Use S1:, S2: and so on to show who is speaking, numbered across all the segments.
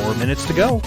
S1: 4 minutes to go.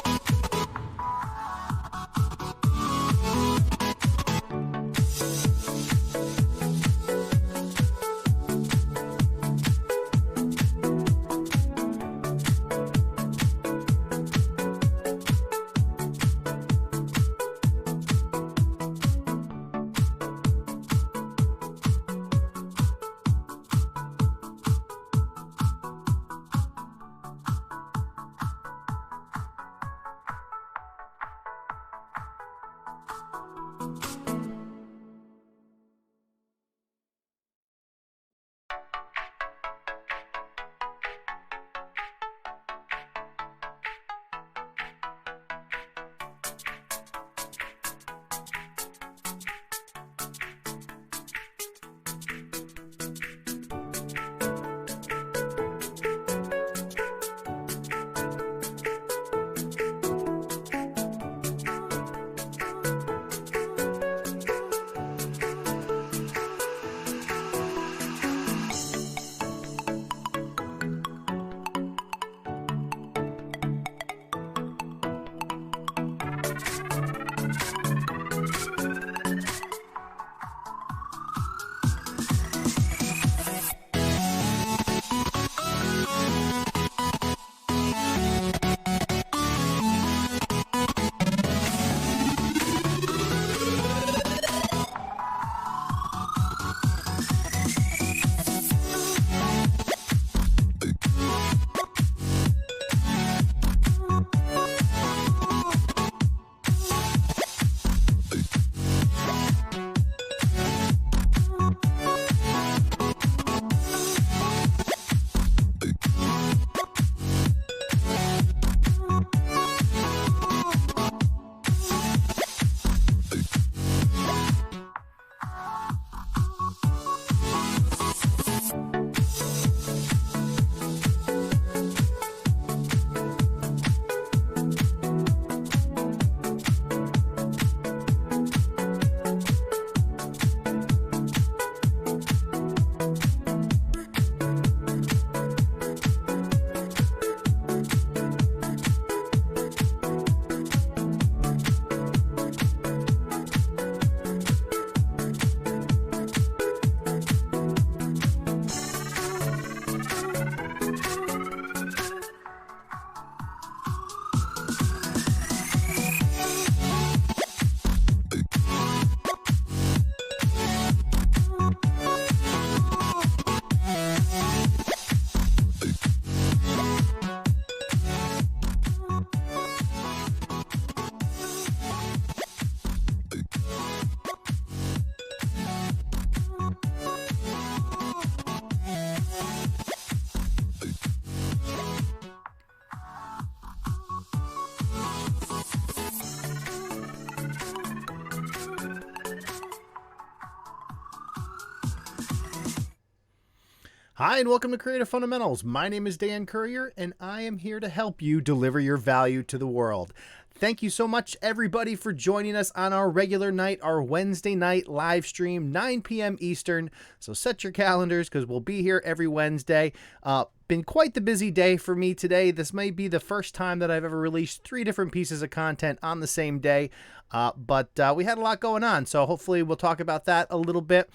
S1: Hi, and welcome to Creative Fundamentals. My name is Dan Currier, and I am here to help you deliver your value to the world. Thank you so much, everybody, for joining us on our regular night, our Wednesday night live stream, 9 p.m. Eastern. So set your calendars because we'll be here every Wednesday. Been quite the busy day for me today. This may be the first time that I've ever released 3 different pieces of content on the same day, but we had a lot going on. So hopefully we'll talk about that a little bit.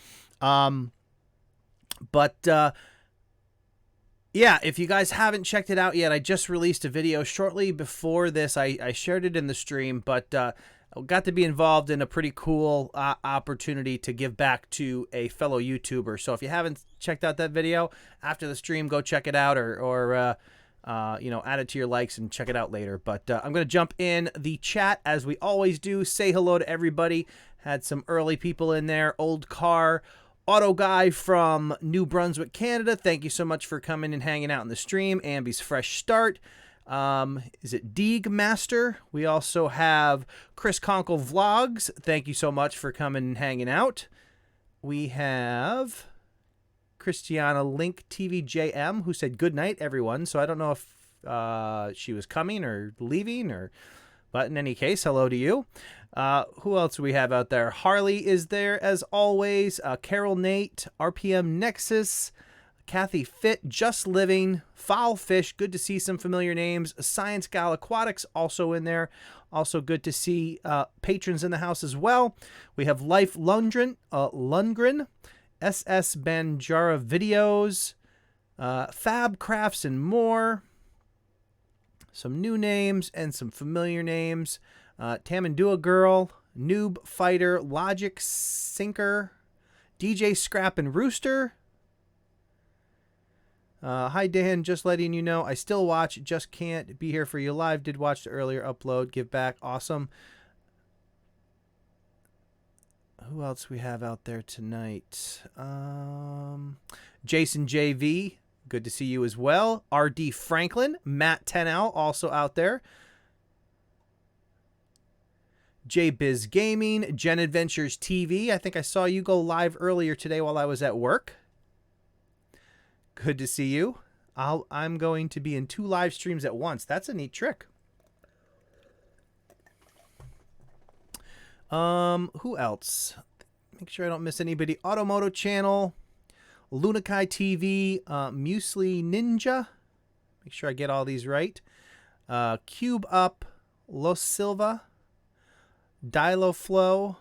S1: Yeah, if you guys haven't checked it out yet, I just released a video shortly before this. I shared it in the stream, but got to be involved in a pretty cool opportunity to give back to a fellow YouTuber. So if you haven't checked out that video after the stream, go check it out or add it to your likes and check it out later. But I'm going to jump in the chat as we always do. Say hello to everybody. Had some early people in there. Old Car Auto Guy from New Brunswick, Canada. Thank you so much for coming and hanging out in the stream. Ambi's Fresh Start. Is it Deeg Master? We also have Chris Conkle Vlogs. Thank you so much for coming and hanging out. We have Christiana Link TVJM, who said good night, everyone. So I don't know if she was coming or leaving, but in any case, hello to you. Who else do we have out there? Harley is there as always. Carol Nate, RPM Nexus, Kathy Fit, Just Living, Foul Fish, good to see some familiar names. Science Gal Aquatics also in there. Also good to see patrons in the house as well. We have Life Lundgren, SS Banjara Videos, Fab Crafts and more. Some new names and some familiar names. Tamandua Girl, Noob Fighter, Logic Sinker, DJ Scrap and Rooster. Hi Dan, just letting you know I still watch, just can't be here for you live. Did watch the earlier upload. Give back, awesome. Who else we have out there tonight? Jason JV, good to see you as well. RD Franklin, Matt 10L also out there. JBiz Gaming, Gen Adventures TV. I think I saw you go live earlier today while I was at work. Good to see you. I'm going to be in 2 live streams at once. That's a neat trick. Who else? Make sure I don't miss anybody. Automoto Channel, Lunakai TV, Muesli Ninja. Make sure I get all these right. Cube Up, Los Silva, Dilo Flow,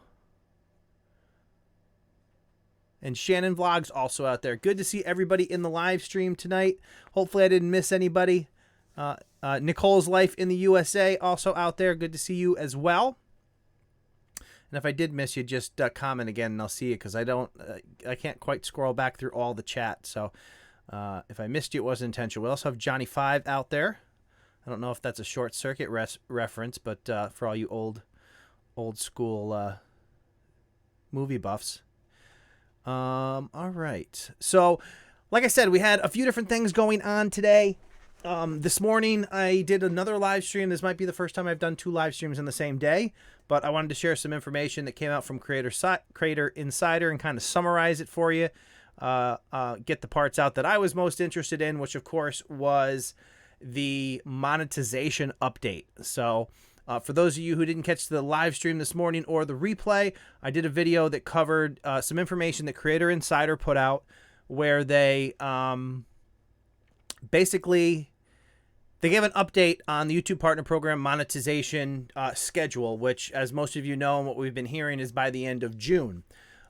S1: and Shannon Vlogs also out there. Good to see everybody in the live stream tonight. Hopefully I didn't miss anybody. Nicole's Life in the USA also out there. Good to see you as well. And if I did miss you, just comment again and I'll see you, because I can't quite scroll back through all the chat. So if I missed you, it wasn't intentional. We also have Johnny 5 out there. I don't know if that's a Short Circuit reference, but for all you old school movie buffs. All right. So, like I said, we had a few different things going on today. This morning, I did another live stream. This might be the first time I've done 2 live streams in the same day, but I wanted to share some information that came out from Creator Insider and kind of summarize it for you. Get the parts out that I was most interested in, which of course was the monetization update. So, for those of you who didn't catch the live stream this morning or the replay, I did a video that covered some information that Creator Insider put out, where they basically gave an update on the YouTube Partner Program monetization schedule, which, as most of you know and what we've been hearing, is by the end of June.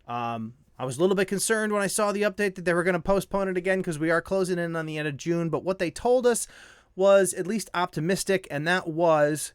S1: I was a little bit concerned when I saw the update that they were going to postpone it again, because we are closing in on the end of June. But what they told us was at least optimistic, and that was,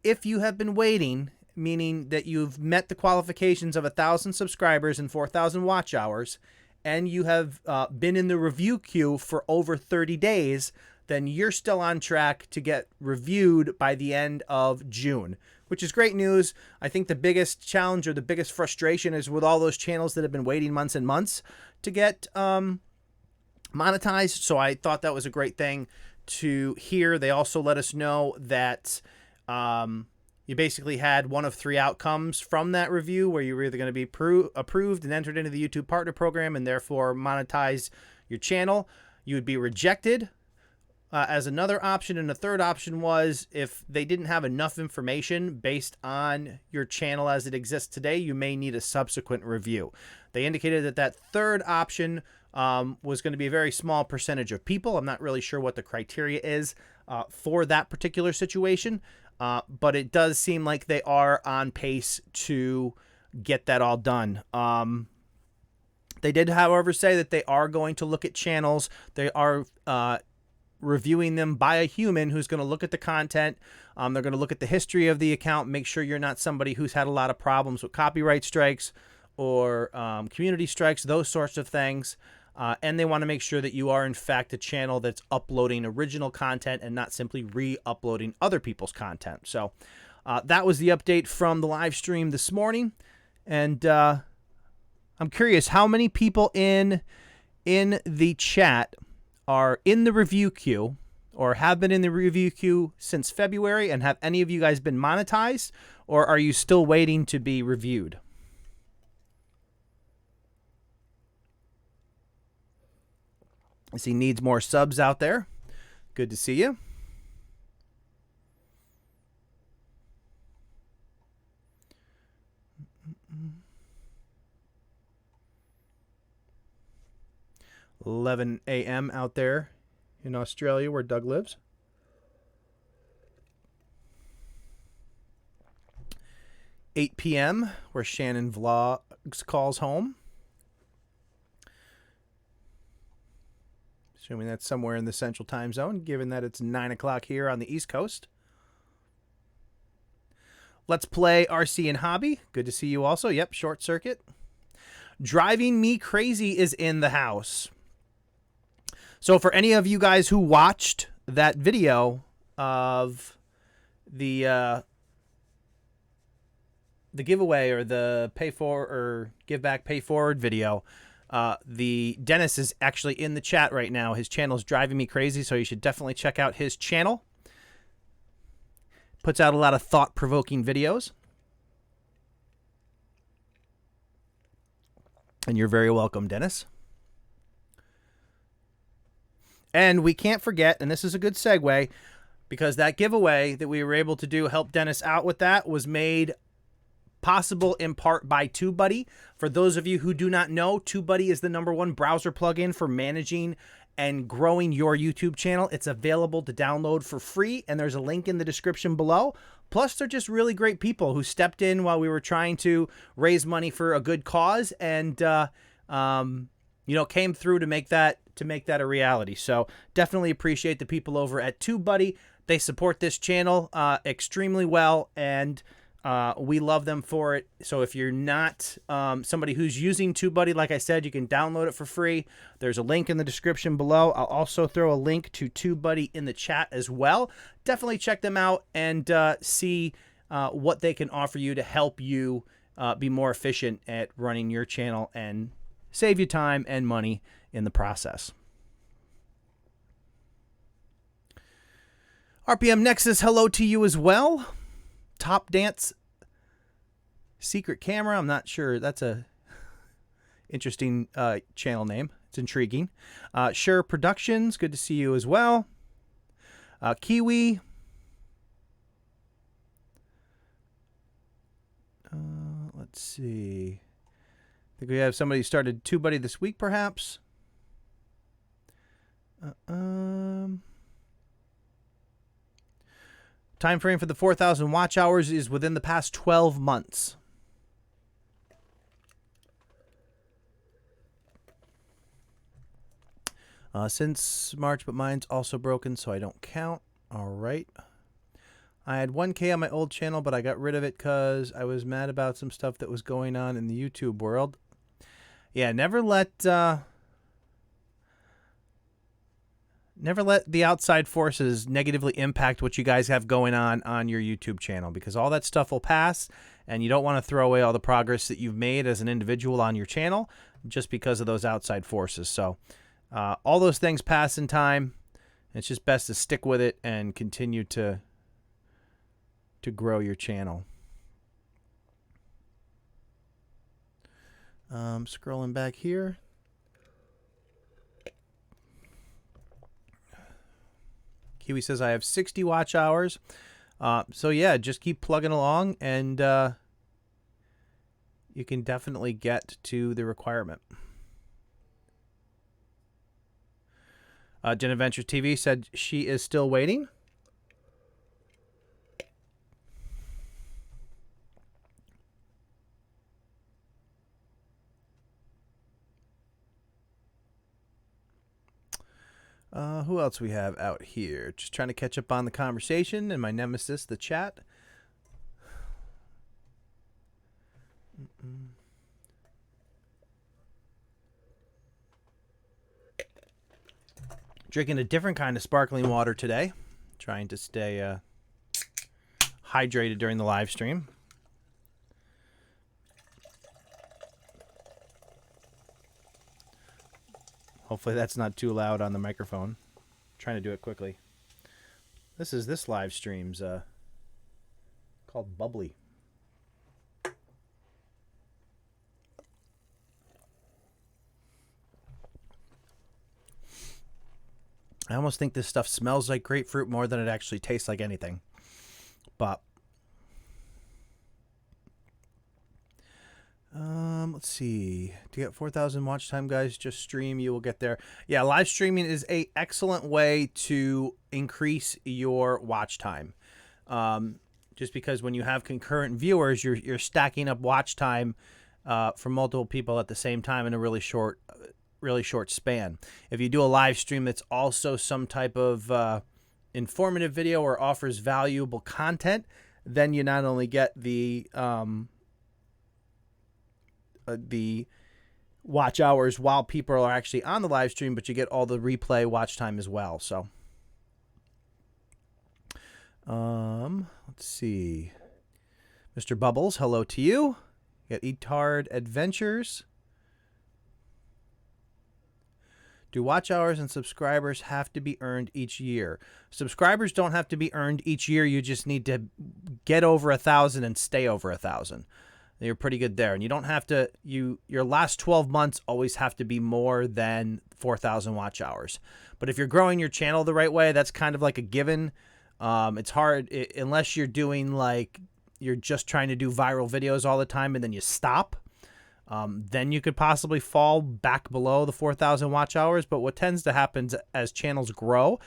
S1: if you have been waiting, meaning that you've met the qualifications of 1,000 subscribers and 4,000 watch hours, and you have been in the review queue for over 30 days, then you're still on track to get reviewed by the end of June, which is great news. I think the biggest challenge or the biggest frustration is with all those channels that have been waiting months and months to get monetized. So I thought that was a great thing to hear. They also let us know that you basically had one of 3 outcomes from that review, where you were either going to be approved and entered into the YouTube Partner Program and therefore monetize your channel. You would be rejected as another option, and the third option was, if they didn't have enough information based on your channel as it exists today, you may need a subsequent review. They indicated that that third option was going to be a very small percentage of people. I'm not really sure what the criteria is for that particular situation, but it does seem like they are on pace to get that all done. They did, however, say that they are going to look at channels. They are reviewing them by a human who's going to look at the content. They're going to look at the history of the account, make sure you're not somebody who's had a lot of problems with copyright strikes or community strikes, those sorts of things. And they want to make sure that you are, in fact, a channel that's uploading original content and not simply re-uploading other people's content. So that was the update from the live stream this morning. And I'm curious, how many people in the chat are in the review queue or have been in the review queue since February? And have any of you guys been monetized, or are you still waiting to be reviewed? I see needs more subs out there. Good to see you. 11 a.m. out there in Australia where Doug lives. $8 p.m. where Shannon Vlogs calls home. Assuming that's somewhere in the Central Time Zone, given that it's 9 o'clock here on the East Coast. Let's Play RC and Hobby. Good to see you also. Yep, Short Circuit. Driving Me Crazy is in the house. So for any of you guys who watched that video of the giveaway or the pay for or give back pay forward video, the Dennis is actually in the chat right now. His channel is Driving Me Crazy, so you should definitely check out his channel. Puts out a lot of thought-provoking videos. And you're very welcome, Dennis. And we can't forget, and this is a good segue, because that giveaway that we were able to do, help Dennis out with that, was made possible in part by TubeBuddy. For those of you who do not know, TubeBuddy is the #1 browser plugin for managing and growing your YouTube channel. It's available to download for free, and there's a link in the description below. Plus, they're just really great people who stepped in while we were trying to raise money for a good cause, and you know, came through to make that a reality. So definitely appreciate the people over at TubeBuddy. They support this channel extremely well, and we love them for it. So if you're not somebody who's using TubeBuddy, like I said, you can download it for free. There's a link in the description below. I'll also throw a link to TubeBuddy in the chat as well. Definitely check them out and see what they can offer you to help you be more efficient at running your channel and save you time and money in the process. RPM Nexus, hello to you as well. Top Dance Secret Camera. I'm not sure. That's a interesting channel name. It's intriguing. Sure Productions. Good to see you as well. Kiwi. Let's see. I think we have somebody who started TubeBuddy this week, perhaps. Time frame for the 4,000 watch hours is within the past 12 months. Since March, but mine's also broken, so I don't count. All right. I had 1K on my old channel, but I got rid of it because I was mad about some stuff that was going on in the YouTube world. Yeah, never let the outside forces negatively impact what you guys have going on your YouTube channel, because all that stuff will pass, and you don't want to throw away all the progress that you've made as an individual on your channel just because of those outside forces. So all those things pass in time. It's just best to stick with it and continue to grow your channel. Scrolling back here. Kiwi says I have 60 watch hours. So yeah, just keep plugging along, and you can definitely get to the requirement. Jen Adventures TV said she is still waiting. Who else we have out here? Just trying to catch up on the conversation and my nemesis, the chat. Drinking a different kind of sparkling water today. Trying to stay hydrated during the live stream. Hopefully that's not too loud on the microphone. Trying to do it quickly. This live stream's called Bubbly. I almost think this stuff smells like grapefruit more than it actually tastes like anything. But Let's see. To get 4,000 watch time, guys, just stream. You will get there. Yeah, live streaming is a excellent way to increase your watch time. Just because when you have concurrent viewers, you're stacking up watch time for multiple people at the same time in a really short span. If you do a live stream that's also some type of informative video or offers valuable content, then you not only get the watch hours while people are actually on the live stream, but you get all the replay watch time as well. So, let's see. Mr. Bubbles, hello to you. You got Etard Adventures. Do watch hours and subscribers have to be earned each year? Subscribers don't have to be earned each year. You just need to get over 1,000 and stay over 1,000. You're pretty good there. And you don't have to, your last 12 months always have to be more than 4,000 watch hours. But if you're growing your channel the right way, that's kind of like a given. It's hard unless you're doing like, you're just trying to do viral videos all the time and then you stop. Then you could possibly fall back below the 4,000 watch hours. But what tends to happen as channels grow,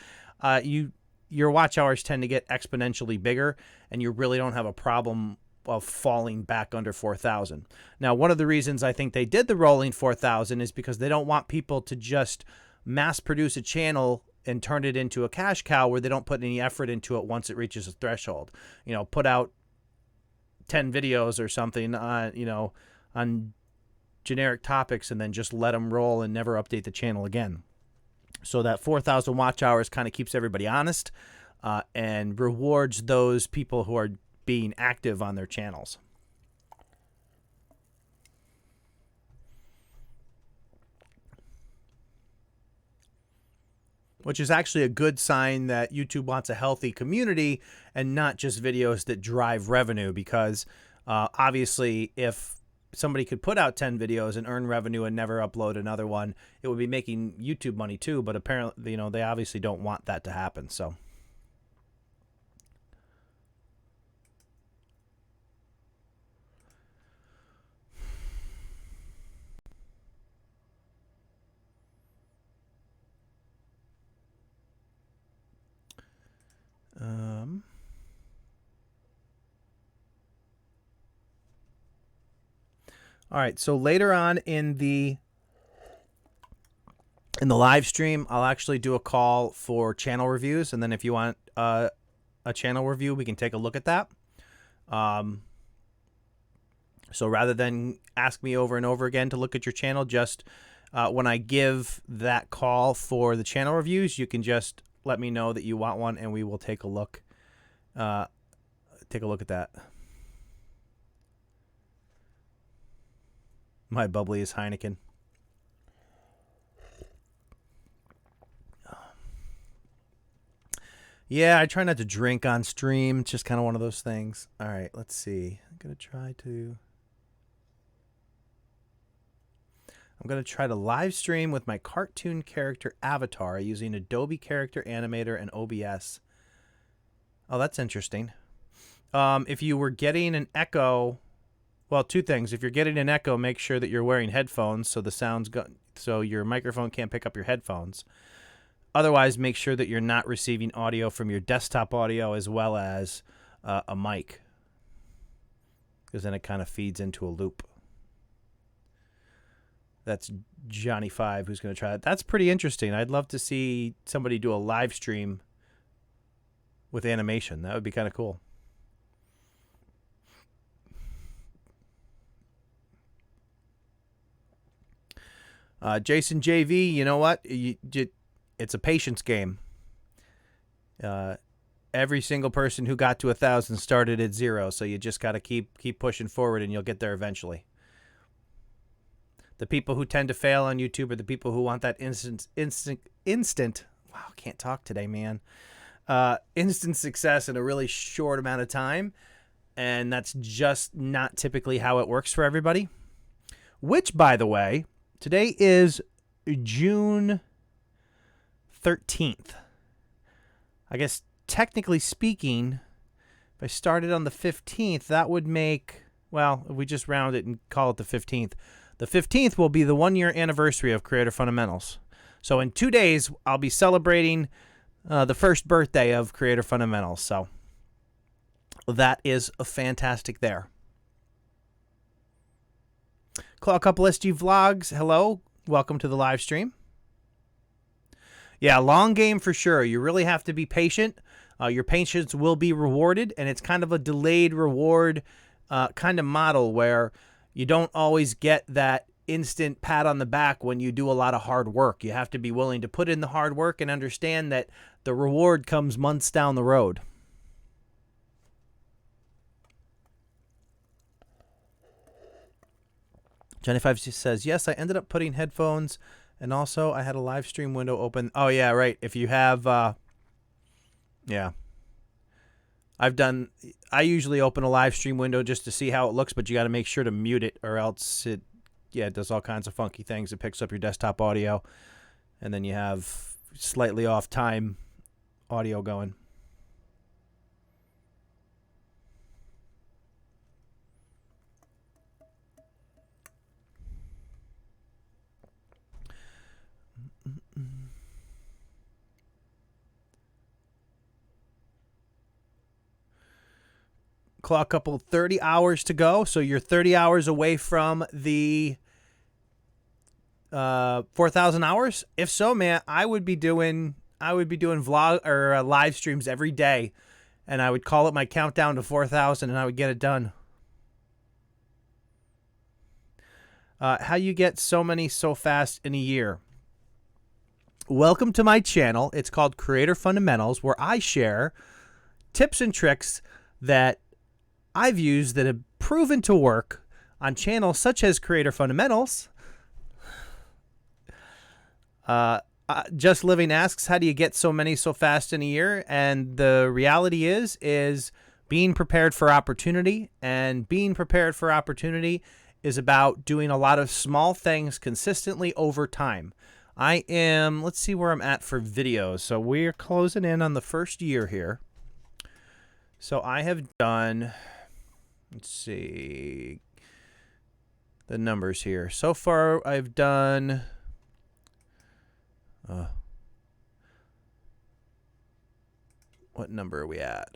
S1: your watch hours tend to get exponentially bigger, and you really don't have a problem of falling back under 4,000. Now, one of the reasons I think they did the rolling 4,000 is because they don't want people to just mass produce a channel and turn it into a cash cow where they don't put any effort into it once it reaches a threshold. You know, put out 10 videos or something on generic topics and then just let them roll and never update the channel again. So that 4,000 watch hours kind of keeps everybody honest and rewards those people who are being active on their channels. Which is actually a good sign that YouTube wants a healthy community and not just videos that drive revenue, because obviously if somebody could put out 10 videos and earn revenue and never upload another one, it would be making YouTube money too, but apparently, they obviously don't want that to happen. So all right, so later on in the live stream, I'll actually do a call for channel reviews, and then if you want a channel review, we can take a look at that. So rather than ask me over and over again to look at your channel, just when I give that call for the channel reviews, you can just let me know that you want one, and we will take a look. Take a look at that. My bubbly is Heineken. Yeah, I try not to drink on stream. It's just kind of one of those things. All right, let's see. I'm going to try to live stream with my cartoon character avatar using Adobe Character Animator and OBS. Oh, that's interesting. If you were getting an echo, well, two things. If you're getting an echo, make sure that you're wearing headphones so the sound's so your microphone can't pick up your headphones. Otherwise, make sure that you're not receiving audio from your desktop audio as well as a mic, because then it kind of feeds into a loop. That's Johnny5 who's going to try it. That's pretty interesting. I'd love to see somebody do a live stream with animation. That would be kind of cool. Jason JV, you know what? It's a patience game. Every single person who got to 1,000 started at 0, so you just got to keep pushing forward, and you'll get there eventually. The people who tend to fail on YouTube are the people who want that instant. Wow, can't talk today, man. Instant success in a really short amount of time, and that's just not typically how it works for everybody. Which, by the way, today is June 13th. I guess technically speaking, if I started on the 15th, that would make well, if we just round it and call it the 15th. The 15th will be the 1-year anniversary of Creator Fundamentals. So in 2 days, I'll be celebrating the first birthday of Creator Fundamentals. So that is fantastic there. A couple SG Vlogs, hello. Welcome to the live stream. Yeah, long game for sure. You really have to be patient. Your patience will be rewarded, and it's kind of a delayed reward kind of model where you don't always get that instant pat on the back when you do a lot of hard work. You have to be willing to put in the hard work and understand that the reward comes months down the road. Jenny5 says, yes, I ended up putting headphones, and also I had a live stream window open. Oh, yeah, right. If you have, yeah. I usually open a live stream window just to see how it looks, but you got to make sure to mute it or else it does all kinds of funky things. It picks up your desktop audio, and then you have slightly off time audio going. Clock couple 30 hours to go, so you're 30 hours away from the 4,000 hours. If so, man, I would be doing vlog or live streams every day, and I would call it my countdown to 4,000, and I would get it done. How you get so many so fast in a year? Welcome to my channel. It's called Creator Fundamentals, where I share tips and tricks that I've used that have proven to work on channels such as Creator Fundamentals. Just Living asks, how do you get so many so fast in a year? And the reality is being prepared for opportunity, and being prepared for opportunity is about doing a lot of small things consistently over time. Let's see where I'm at for videos. So we're closing in on the first year here. So I have done, let's see the numbers here. So far I've done what number are we at?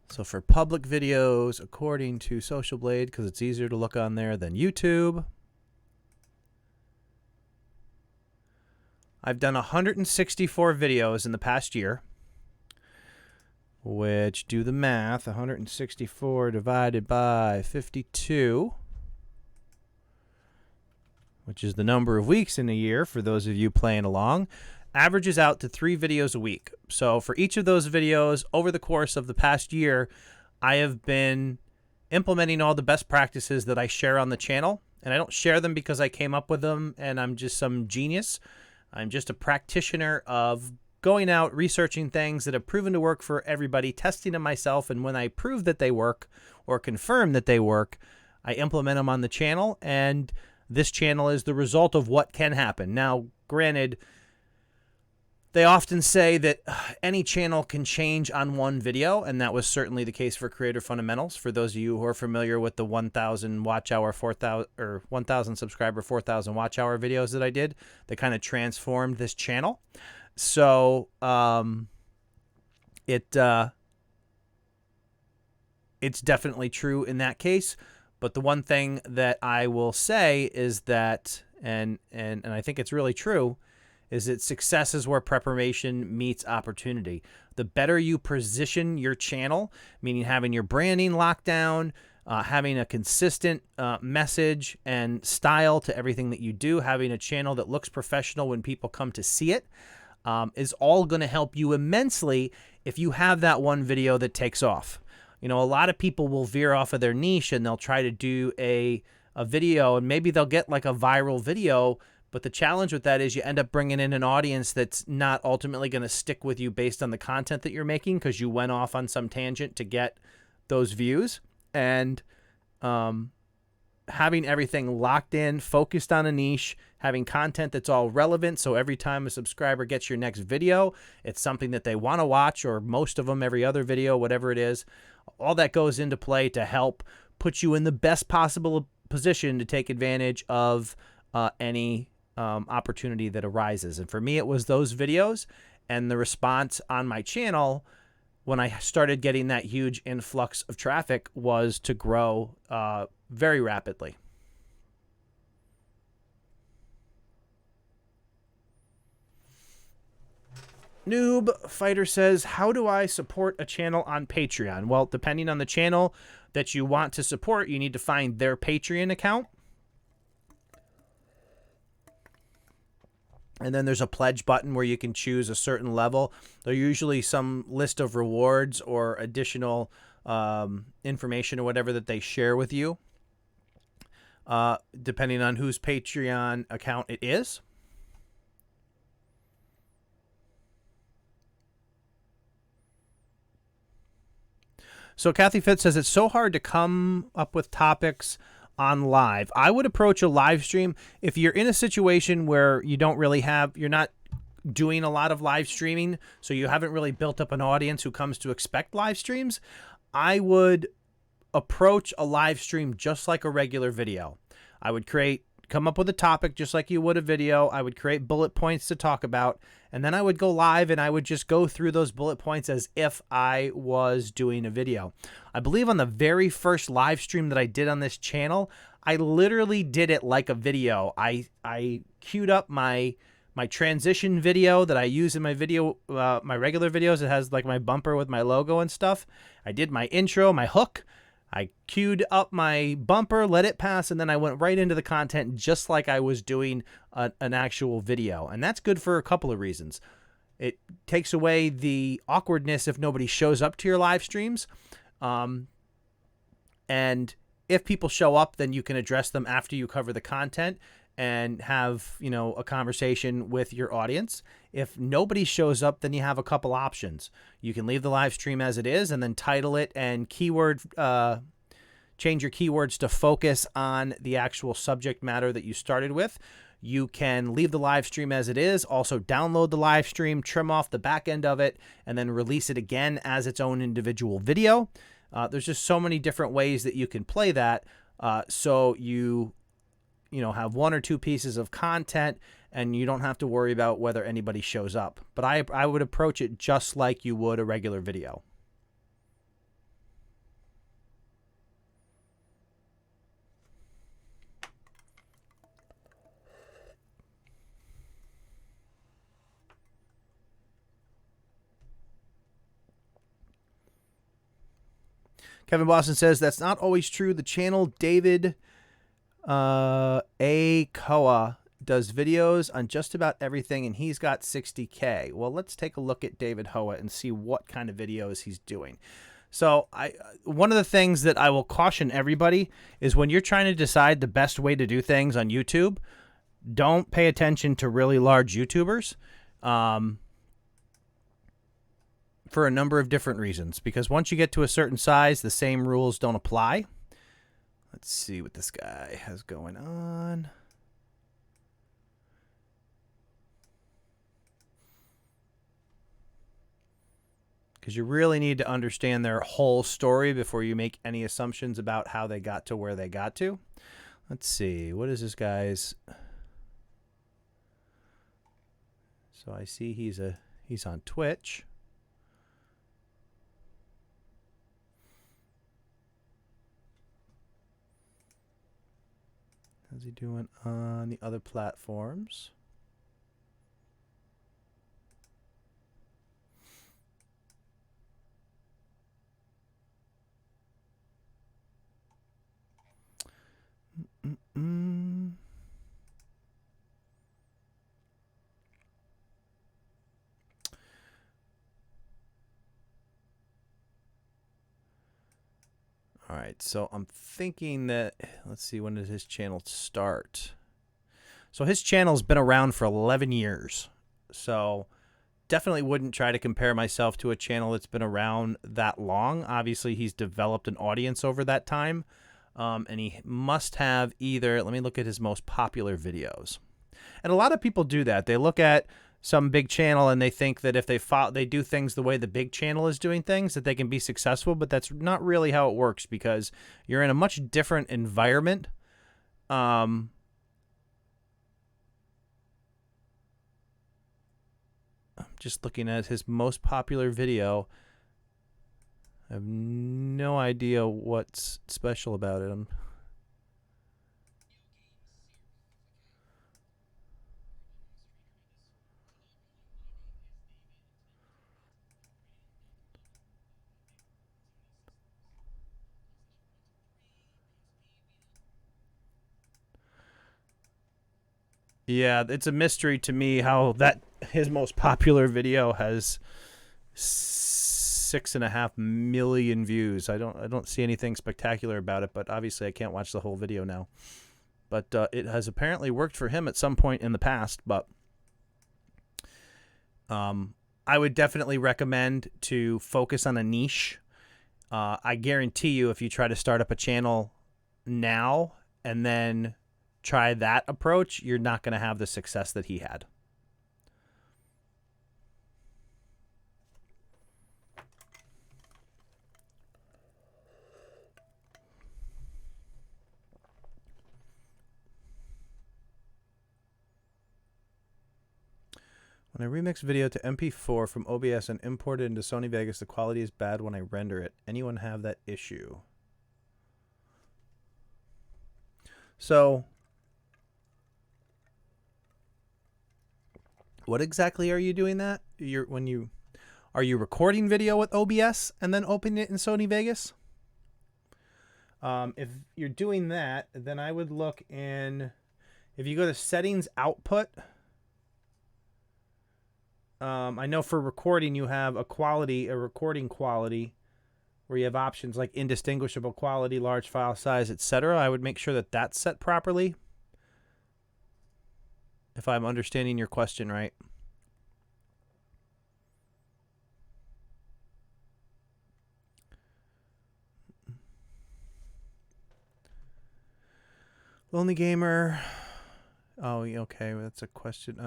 S1: So for public videos, according to Social Blade, because it's easier to look on there than YouTube, I've done 164 videos in the past year, which, do the math, 164 divided by 52, which is the number of weeks in a year for those of you playing along, averages out to 3 videos a week. So for each of those videos over the course of the past year, I have been implementing all the best practices that I share on the channel. And I don't share them because I came up with them and I'm just some genius. I'm just a practitioner of going out, researching things that have proven to work for everybody, testing them myself, and when I prove that they work or confirm that they work, I implement them on the channel, and this channel is the result of what can happen. Now, granted, they often say that any channel can change on one video, and that was certainly the case for Creator Fundamentals. For those of you who are familiar with the 1,000 watch hour, 4,000 or 1,000 subscriber, 4,000 watch hour videos that I did, that kind of transformed this channel. So it's definitely true in that case. But the one thing that I will say is that, and I think it's really true, is that success is where preparation meets opportunity. The better you position your channel, meaning having your branding locked down, having a consistent message and style to everything that you do, having a channel that looks professional when people come to see it, is all going to help you immensely if you have that one video that takes off. You know, a lot of people will veer off of their niche and they'll try to do a video, and maybe they'll get like a viral video, but the challenge with that is you end up bringing in an audience that's not ultimately going to stick with you based on the content that you're making because you went off on some tangent to get those views. And having everything locked in, focused on a niche, having content that's all relevant. So every time a subscriber gets your next video, it's something that they want to watch, or most of them, every other video, whatever it is. All that goes into play to help put you in the best possible position to take advantage of any opportunity that arises. And for me, it was those videos, and the response on my channel when I started getting that huge influx of traffic was to grow very rapidly. Noob Fighter says, how do I support a channel on Patreon? Well, depending on the channel that you want to support, you need to find their Patreon account. And then there's a pledge button where you can choose a certain level. There's usually some list of rewards or additional information or whatever that they share with you, depending on whose Patreon account it is. So Kathy Fitz says, it's so hard to come up with topics on live. I would approach a live stream if you're in a situation where you don't really have, you're not doing a lot of live streaming, so you haven't really built up an audience who comes to expect live streams. I would approach a live stream just like a regular video. I would come up with a topic just like you would a video. I would create bullet points to talk about, and then I would go live and I would just go through those bullet points as if I was doing a video. I believe on the very first live stream that I did on this channel, I literally did it like a video. I queued up my transition video that I use in my regular videos. It has like my bumper with my logo and stuff. I did my intro, my hook. I queued up my bumper, let it pass, and then I went right into the content just like I was doing an actual video. And that's good for a couple of reasons. It takes away the awkwardness if nobody shows up to your live streams. And if people show up, then you can address them after you cover the content and have, a conversation with your audience. If nobody shows up, then you have a couple options. You can leave the live stream as it is and then title it and change your keywords to focus on the actual subject matter that you started with. You can leave the live stream as it is, also download the live stream, trim off the back end of it, and then release it again as its own individual video. There's just so many different ways that you can play that. So you have one or two pieces of content and you don't have to worry about whether anybody shows up. But I would approach it just like you would a regular video. Kevin Boston says, that's not always true. The channel David A. Koa does videos on just about everything, and he's got 60K. Well, let's take a look at David Hoa and see what kind of videos he's doing. So one of the things that I will caution everybody is when you're trying to decide the best way to do things on YouTube, don't pay attention to really large YouTubers for a number of different reasons. Because once you get to a certain size, the same rules don't apply. Let's see what this guy has going on. Because you really need to understand their whole story before you make any assumptions about how they got to where they got to. Let's see. What is this guy's? So I see he's on Twitch. How's he doing on the other platforms? All right, so I'm thinking that, let's see, when did his channel start? So his channel's been around for 11 years. So definitely wouldn't try to compare myself to a channel that's been around that long. Obviously, he's developed an audience over that time. And he must have either, let me look at his most popular videos. And a lot of people do that. They look at some big channel and they think that if they do things the way the big channel is doing things, that they can be successful, but that's not really how it works, because you're in a much different environment. I'm just looking at his most popular video. I have no idea what's special about it. Yeah, it's a mystery to me how that his most popular video has 6.5 million views. I don't see anything spectacular about it, but obviously I can't watch the whole video now. But it has apparently worked for him at some point in the past. But I would definitely recommend to focus on a niche. I guarantee you, if you try to start up a channel now and then try that approach, you're not going to have the success that he had. When I remix video to MP4 from OBS and import it into Sony Vegas, the quality is bad when I render it. Anyone have that issue? So, what exactly are you doing that? Are you recording video with OBS and then opening it in Sony Vegas? If you're doing that, then I would look in, if you go to settings output, I know for recording you have a recording quality, where you have options like indistinguishable quality, large file size, etc. I would make sure that that's set properly, if I'm understanding your question right. Lonely Gamer. Oh, okay, that's a question.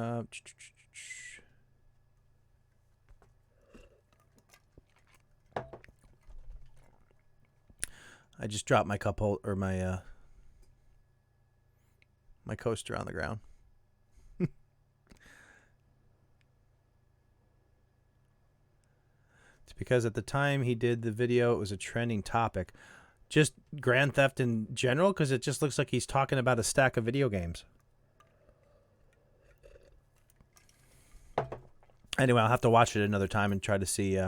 S1: I just dropped my cup holder, or my my coaster on the ground. It's because at the time he did the video, it was a trending topic. Just Grand Theft in general, because it just looks like he's talking about a stack of video games. Anyway, I'll have to watch it another time and try to see.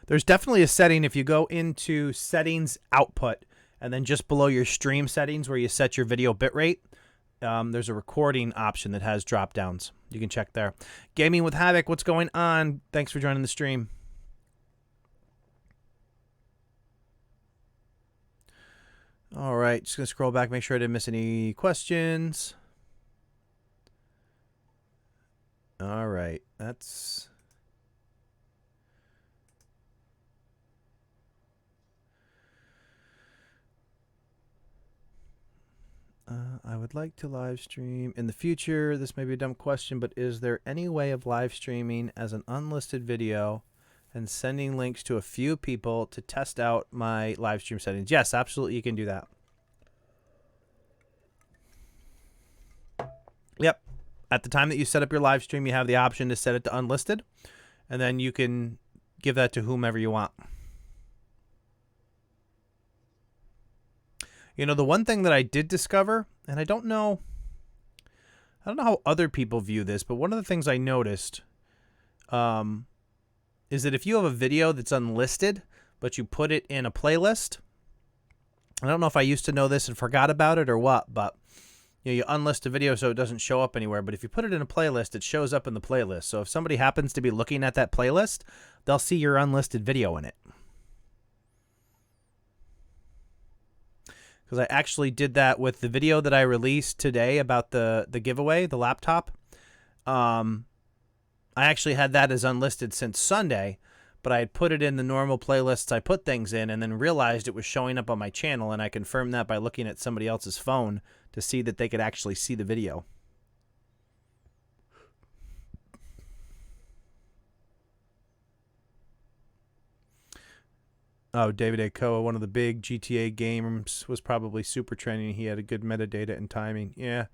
S1: There's definitely a setting if you go into settings output and then just below your stream settings where you set your video bitrate, there's a recording option that has drop downs. You can check there. Gaming with Havoc, what's going on? Thanks for joining the stream. All right, just going to scroll back, make sure I didn't miss any questions. All right, that's... I would like to live stream in the future. This may be a dumb question, but is there any way of live streaming as an unlisted video and sending links to a few people to test out my live stream settings? Yes, absolutely, you can do that. Yep. At the time that you set up your live stream, you have the option to set it to unlisted, and then you can give that to whomever you want. You know, the one thing that I did discover, and I don't know how other people view this, but one of the things I noticed is that if you have a video that's unlisted, but you put it in a playlist, I don't know if I used to know this and forgot about it or what, but you unlist a video so it doesn't show up anywhere. But if you put it in a playlist, it shows up in the playlist. So if somebody happens to be looking at that playlist, they'll see your unlisted video in it. Because I actually did that with the video that I released today about the giveaway, the laptop. I actually had that as unlisted since Sunday, but I had put it in the normal playlists I put things in, and then realized it was showing up on my channel, and I confirmed that by looking at somebody else's phone to see that they could actually see the video. Oh, David A. Koa, one of the big GTA games, was probably super trending. He had a good metadata and timing. Yeah.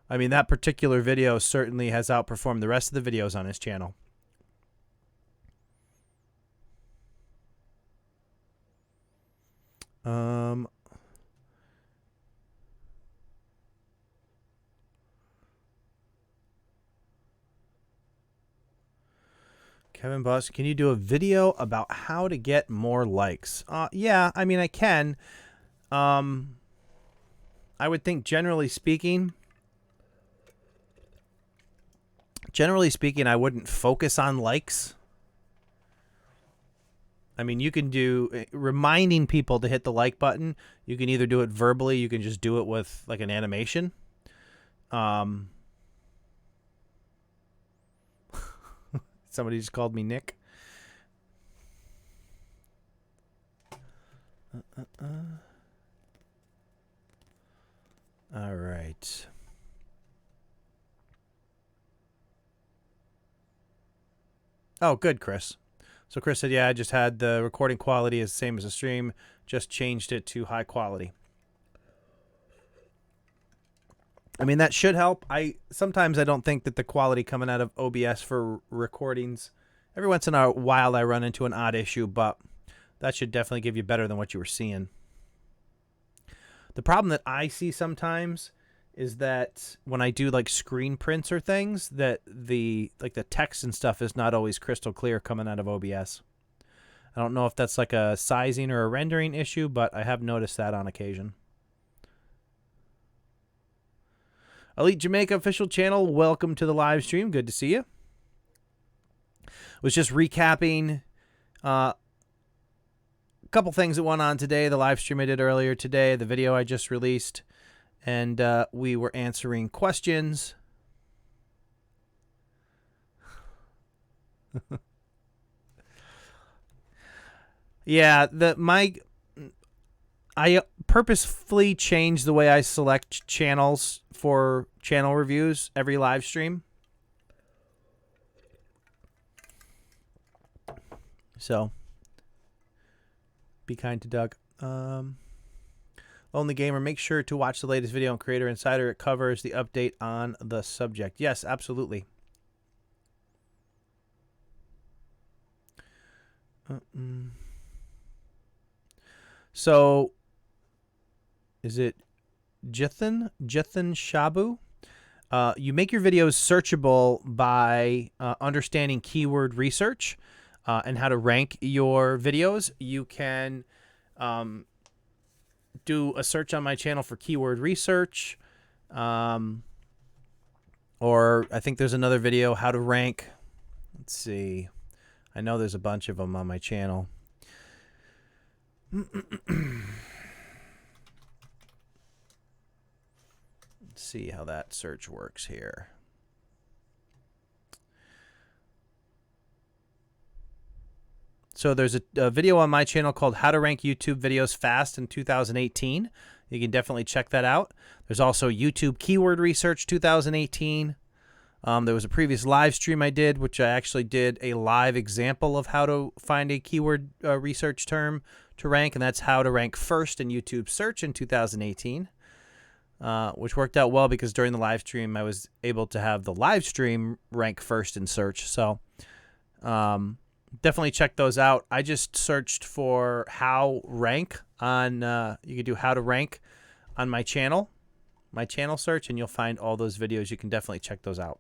S1: I mean, that particular video certainly has outperformed the rest of the videos on his channel. Kevin Buss, can you do a video about how to get more likes? Yeah, I mean, I can. I would think generally speaking, I wouldn't focus on likes. I mean, you can do reminding people to hit the like button. You can either do it verbally, you can just do it with like an animation. Somebody just called me Nick. All right. Oh, good, Chris. So Chris said, yeah, I just had the recording quality is the same as the stream, just changed it to high quality. I mean, that should help. Sometimes I don't think that the quality coming out of OBS for recordings, every once in a while I run into an odd issue, but that should definitely give you better than what you were seeing. The problem that I see sometimes is that when I do like screen prints or things, that the text and stuff is not always crystal clear coming out of OBS. I don't know if that's like a sizing or a rendering issue, but I have noticed that on occasion. Elite Jamaica official channel, welcome to the live stream. Good to see you. Was just recapping a couple things that went on today. The live stream I did earlier today, the video I just released, and we were answering questions. Yeah, I purposefully changed the way I select channels for channel reviews every live stream. So, be kind to Doug. Lonely Gamer, make sure to watch the latest video on Creator Insider. It covers the update on the subject. Yes, absolutely. So, is it Jithan Shabu? You make your videos searchable by understanding keyword research and how to rank your videos. You can do a search on my channel for keyword research. Or I think there's another video, how to rank. Let's see. I know there's a bunch of them on my channel. Let's see how that search works here. So there's a video on my channel called How to Rank YouTube Videos Fast in 2018. You can definitely check that out. There's also YouTube Keyword Research 2018. There was a previous live stream I did, which I actually did a live example of how to find a keyword research term to rank, and that's how to rank first in YouTube search in 2018, which worked out well because during the live stream I was able to have the live stream rank first in search. So definitely check those out. I just searched for how rank on, you can do how to rank on my channel search, and you'll find all those videos. You can definitely check those out.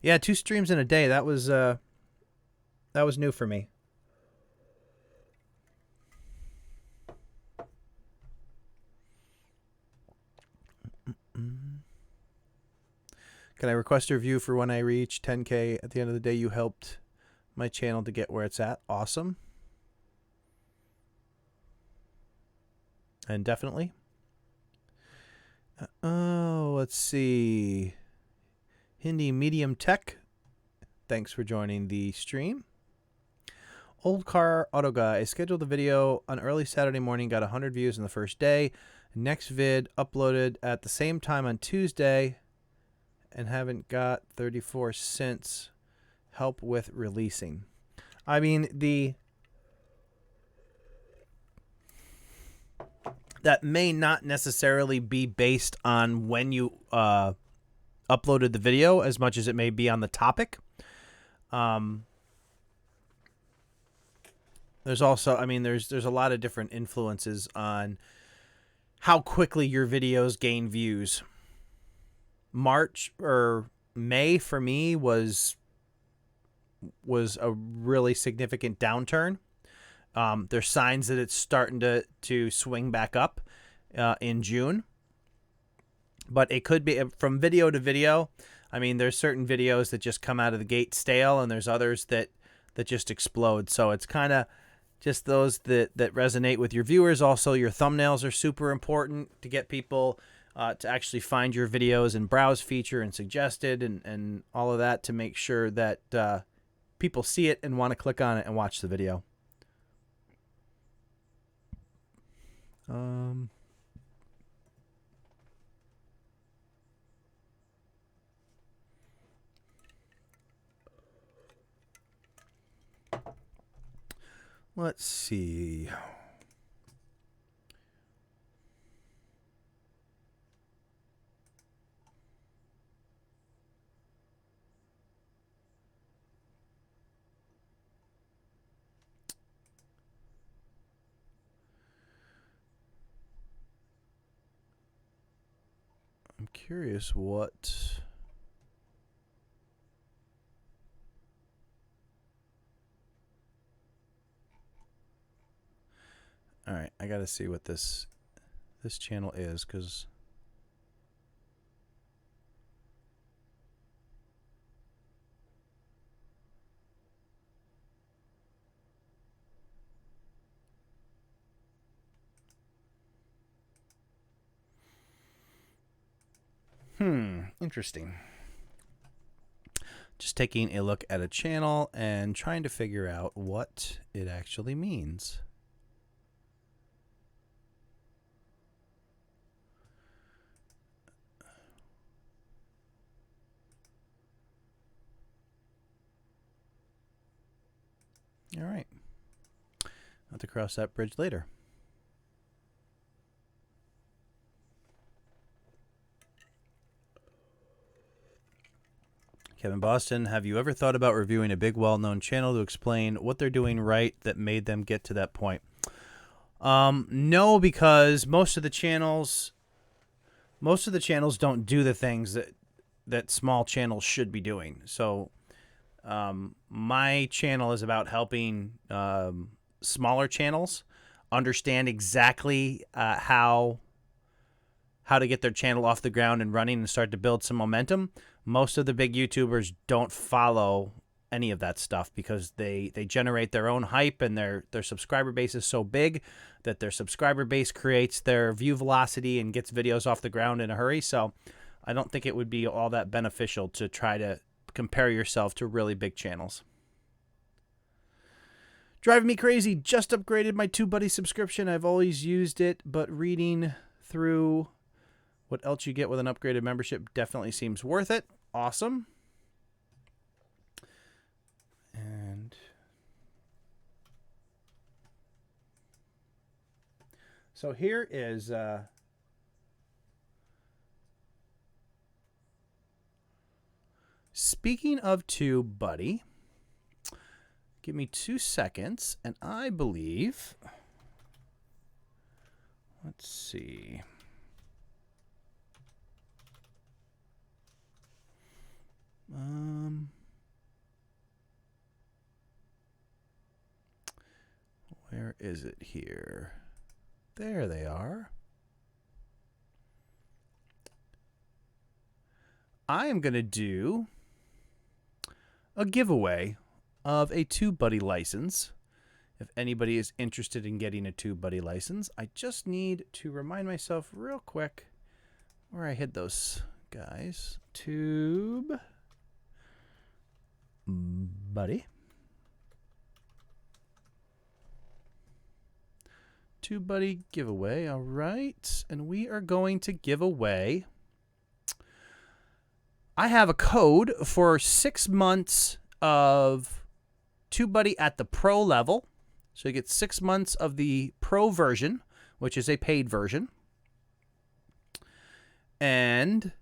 S1: Yeah, 2 streams in a day. That was new for me. Can I request a review for when I reach 10K? At the end of the day, you helped my channel to get where it's at. Awesome. And definitely. Oh, let's see. Hindi Medium Tech. Thanks for joining the stream. Old Car Auto Guy. I scheduled a video on early Saturday morning, got 100 views in the first day. Next vid uploaded at the same time on Tuesday and haven't got 34 cents. Help with releasing. I mean, that may not necessarily be based on when you uploaded the video as much as it may be on the topic. There's also, I mean, there's a lot of different influences on how quickly your videos gain views. March or May for me was a really significant downturn. There's signs that it's starting to swing back up in June. But it could be from video to video. I mean, there's certain videos that just come out of the gate stale, and there's others that just explode. So it's kind of just those that resonate with your viewers. Also, your thumbnails are super important to get people to actually find your videos and browse feature and suggested and all of that to make sure that people see it and want to click on it and watch the video. Let's see. I'm curious what... All right, I got to see what this channel is, because interesting. Just taking a look at a channel and trying to figure out what it actually means. All right. I'll have to cross that bridge later. Kevin Boston, have you ever thought about reviewing a big, well-known channel to explain what they're doing right that made them get to that point? No, because most of the channels don't do the things that small channels should be doing. So my channel is about helping smaller channels understand exactly how to get their channel off the ground and running and start to build some momentum. Most of the big YouTubers don't follow any of that stuff because they generate their own hype, and their subscriber base is so big that their subscriber base creates their view velocity and gets videos off the ground in a hurry. So I don't think it would be all that beneficial to try to compare yourself to really big channels. Driving me crazy. Just upgraded my TubeBuddy subscription. I've always used it, but reading through what else you get with an upgraded membership definitely seems worth it. Awesome. And so here is speaking of TubeBuddy, give me 2 seconds, and I believe, let's see. Where is it here? There they are. I am going to do a giveaway of a TubeBuddy license. If anybody is interested in getting a TubeBuddy license, I just need to remind myself real quick where I hid those guys. Tube buddy. Tube buddy giveaway. All right. And we are going to give away. I have a code for 6 months of TubeBuddy at the pro level. So you get 6 months of the pro version, which is a paid version. And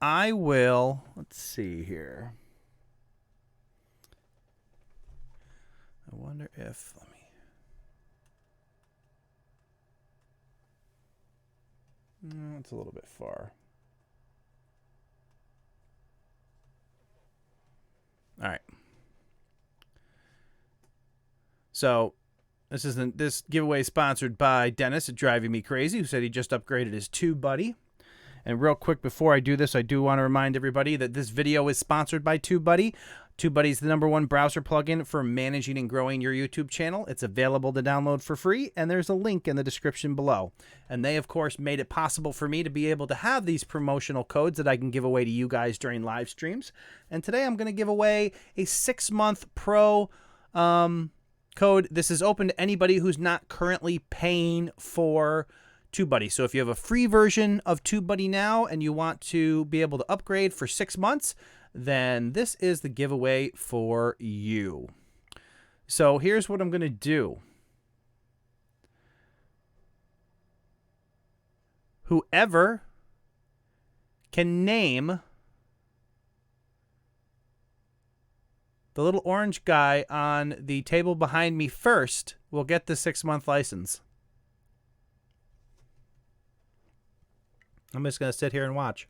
S1: I will, let's see here. I wonder if, let me. No, it's a little bit far. All right. So this giveaway is sponsored by Dennis at Driving Me Crazy, who said he just upgraded his TubeBuddy. And real quick, before I do this, I do want to remind everybody that this video is sponsored by TubeBuddy. TubeBuddy is the #1 browser plugin for managing and growing your YouTube channel. It's available to download for free, and there's a link in the description below. And they, of course, made it possible for me to be able to have these promotional codes that I can give away to you guys during live streams. And today I'm going to give away a 6-month pro code. This is open to anybody who's not currently paying for TubeBuddy. So if you have a free version of TubeBuddy now and you want to be able to upgrade for 6 months, then this is the giveaway for you. So here's what I'm going to do. Whoever can name the little orange guy on the table behind me first will get the 6-month license. I'm just going to sit here and watch.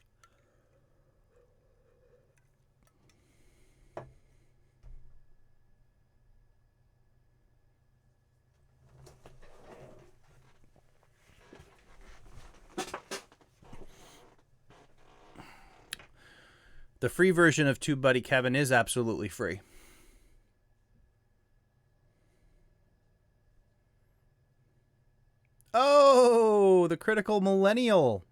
S1: The free version of TubeBuddy, Kevin, is absolutely free. Oh, the critical millennial.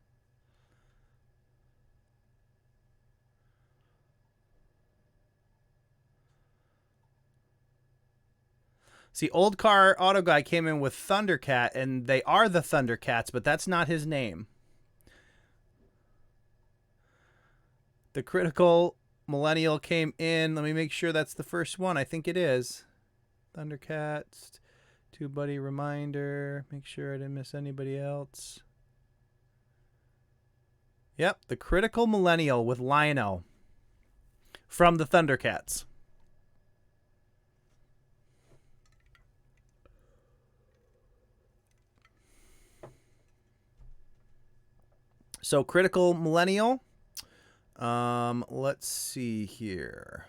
S1: See, Old Car Auto Guy came in with Thundercat, and they are the Thundercats, but that's not his name. The critical millennial came in. Let me make sure that's the first one. I think it is. Thundercats, TubeBuddy reminder. Make sure I didn't miss anybody else. Yep, the critical millennial with Lionel from the Thundercats. So critical millennial. Let's see here.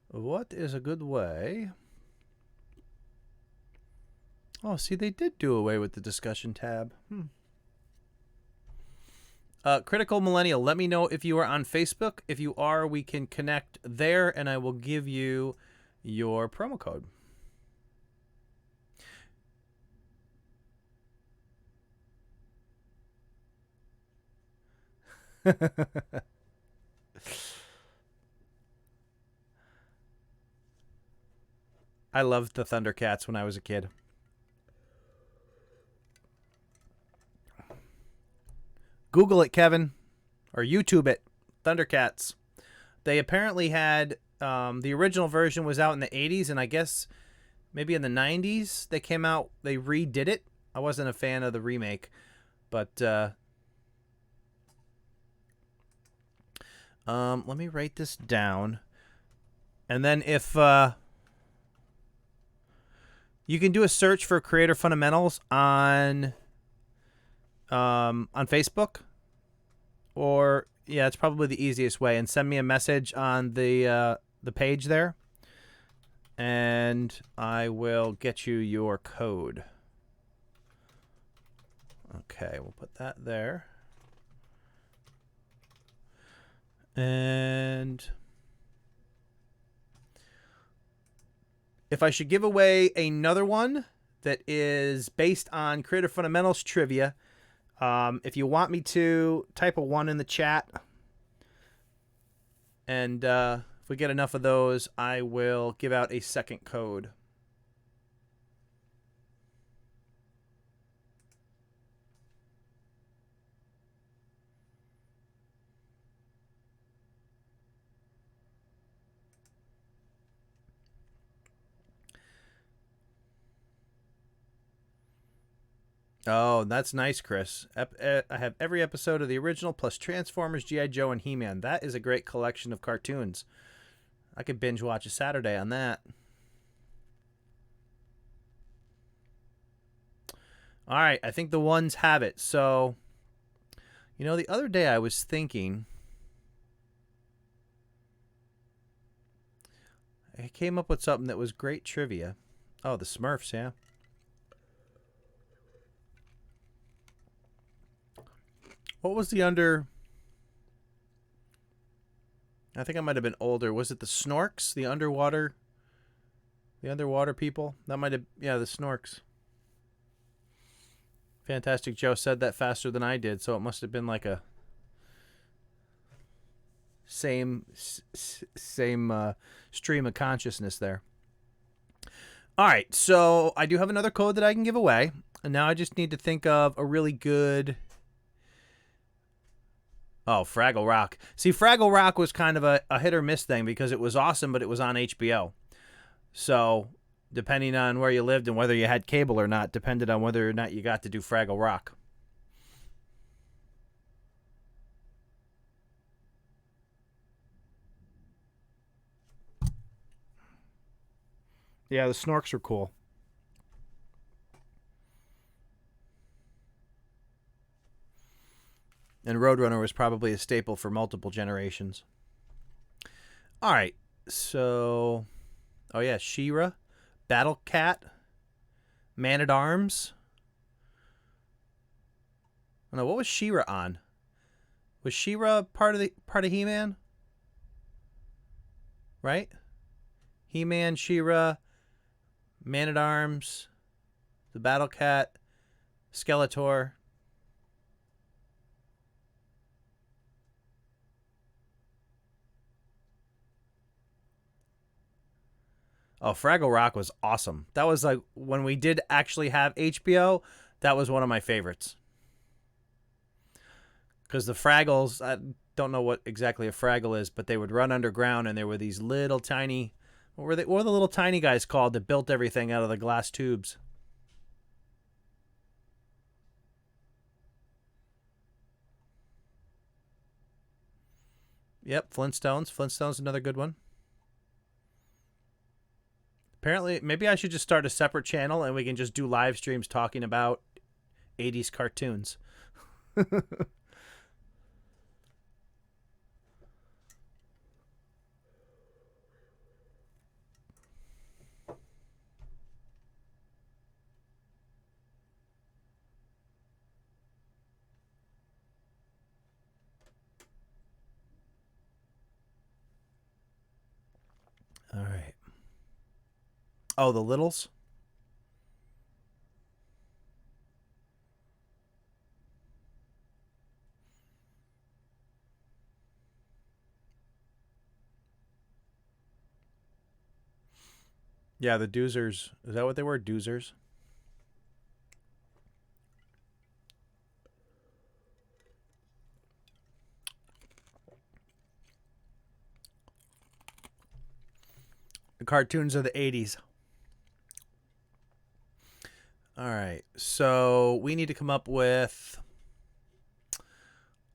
S1: What is a good way? Oh, see, they did do away with the discussion tab. Critical Millennial, let me know if you are on Facebook. If you are, we can connect there, and I will give you your promo code. I loved the Thundercats when I was a kid. Google it, Kevin, or YouTube it. Thundercats. They apparently had the original version was out in the 80s, and I guess maybe in the 90s they came out. They redid it. I wasn't a fan of the remake, but let me write this down, and then if you can do a search for Creator Fundamentals on Facebook, or yeah, it's probably the easiest way, and send me a message on the page there, and I will get you your code. Okay, we'll put that there. And if I should give away another one that is based on Creator Fundamentals trivia, if you want me to, type a 1 in the chat. And if we get enough of those, I will give out a second code. Oh, that's nice, Chris. I have every episode of the original plus Transformers, G.I. Joe, and He-Man. That is a great collection of cartoons. I could binge watch a Saturday on that. All right, I think the ones have it. So, you know, the other day I was thinking, I came up with something that was great trivia. Oh, the Smurfs, yeah. What was the under... I think I might have been older. Was it the Snorks? The underwater people? That might have... Yeah, the Snorks. Fantastic Joe said that faster than I did, so it must have been like a... Same stream of consciousness there. All right, so I do have another code that I can give away. And now I just need to think of a really good... Oh, Fraggle Rock. See, Fraggle Rock was kind of a hit or miss thing because it was awesome, but it was on HBO. So, depending on where you lived and whether you had cable or not, depended on whether or not you got to do Fraggle Rock. Yeah, the Snorks were cool. And Roadrunner was probably a staple for multiple generations. All right, so... Oh, yeah, She-Ra, Battle Cat, Man-at-Arms. Oh, no, what was She-Ra on? Was She-Ra part of He-Man? Right? He-Man, She-Ra, Man-at-Arms, the Battle Cat, Skeletor. Oh, Fraggle Rock was awesome. That was like when we did actually have HBO, that was one of my favorites. Because the Fraggles, I don't know what exactly a Fraggle is, but they would run underground and there were these little tiny... What were the little tiny guys called that built everything out of the glass tubes? Yep, Flintstones. Flintstones, another good one. Apparently, maybe I should just start a separate channel and we can just do live streams talking about 80s cartoons. All right. Oh, the Littles? Yeah, the Doozers. Is that what they were? Doozers? The cartoons of the 80s. All right. So we need to come up with...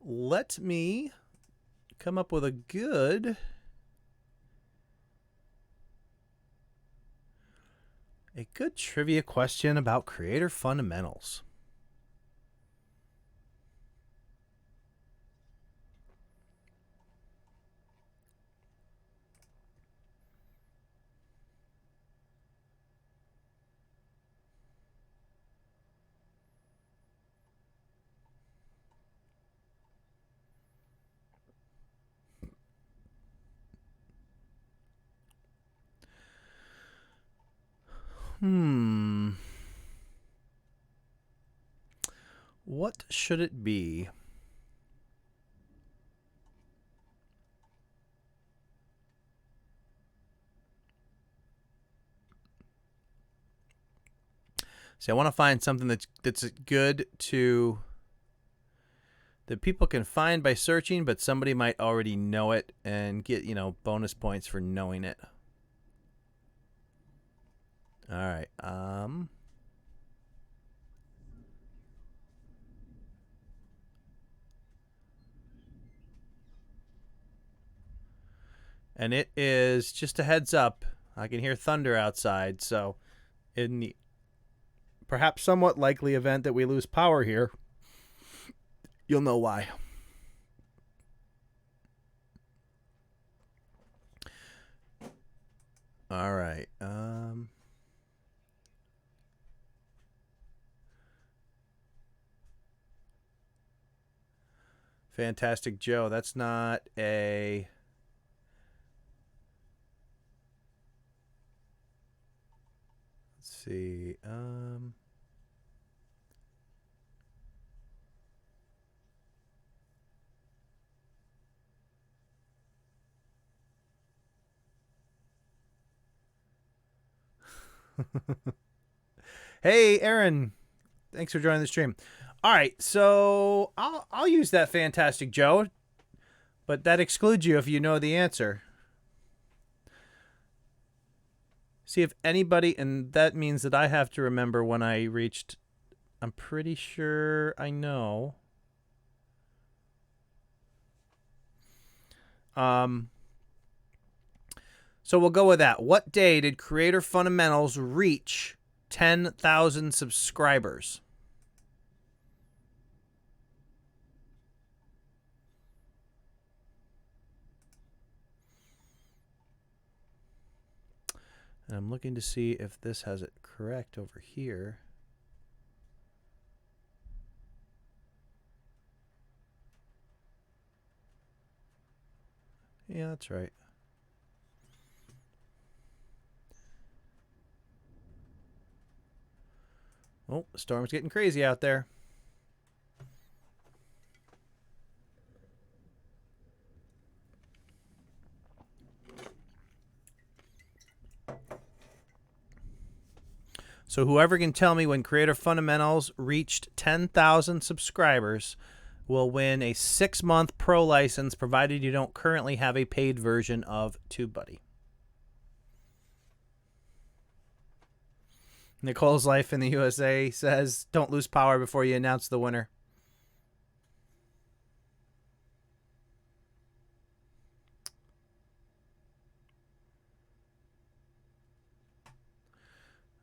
S1: Let me come up with a good... A good trivia question about Creator Fundamentals. What should it be? See, I want to find something that's good to that people can find by searching, but somebody might already know it and get, bonus points for knowing it. All right. And it is, just a heads up, I can hear thunder outside, so in the perhaps somewhat likely event that we lose power here, you'll know why. All right. Fantastic Joe. That's not a... Let's see. Hey, Aaron. Thanks for joining the stream. All right, so I'll use that Fantastic Joe, but that excludes you if you know the answer. See if anybody, and that means that I have to remember when I reached. I'm pretty sure I know. So we'll go with that. What day did Creator Fundamentals reach 10,000 subscribers? And I'm looking to see if this has it correct over here. Yeah, that's right. Oh, the storm's getting crazy out there. So whoever can tell me when Creator Fundamentals reached 10,000 subscribers will win a 6-month pro license, provided you don't currently have a paid version of TubeBuddy. Nicole's Life in the USA says, don't lose power before you announce the winner.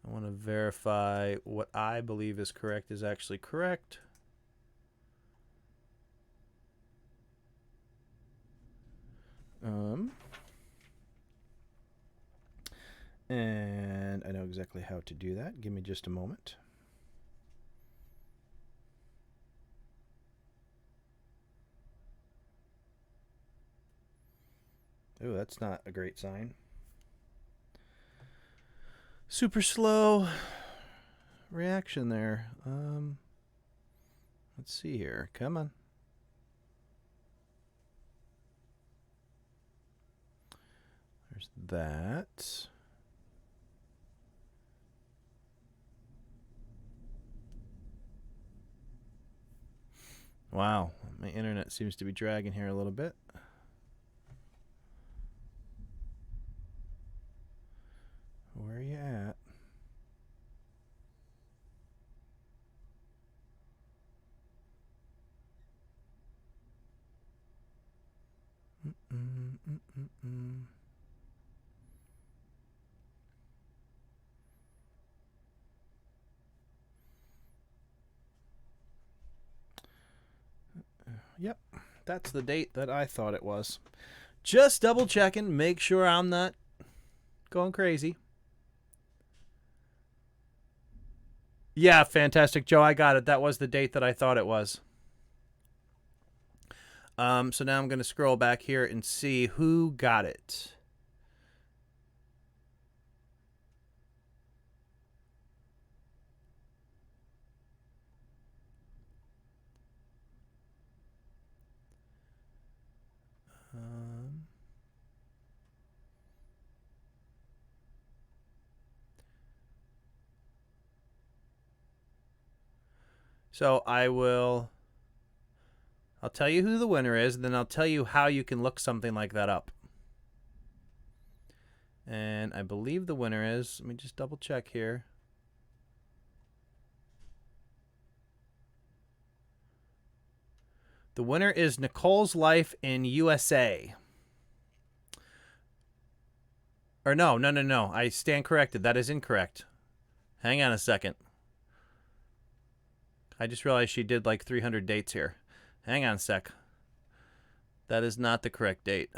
S1: I want to verify what I believe is correct is actually correct. And I know exactly how to do that. Give me just a moment. Oh, that's not a great sign. Super slow reaction there. Let's see here. Come on. There's that. Wow, my internet seems to be dragging here a little bit. Where are you at? Yep, that's the date that I thought it was. Just double checking, make sure I'm not going crazy. Yeah, Fantastic Joe, I got it. That was the date that I thought it was. So now I'm going to scroll back here and see who got it. So I'll tell you who the winner is, and then I'll tell you how you can look something like that up. And I believe the winner is, let me just double check here. The winner is Nicole's Life in USA. Or no. I stand corrected. That is incorrect. Hang on a second. I just realized she did like 300 dates here. Hang on a sec. That is not the correct date.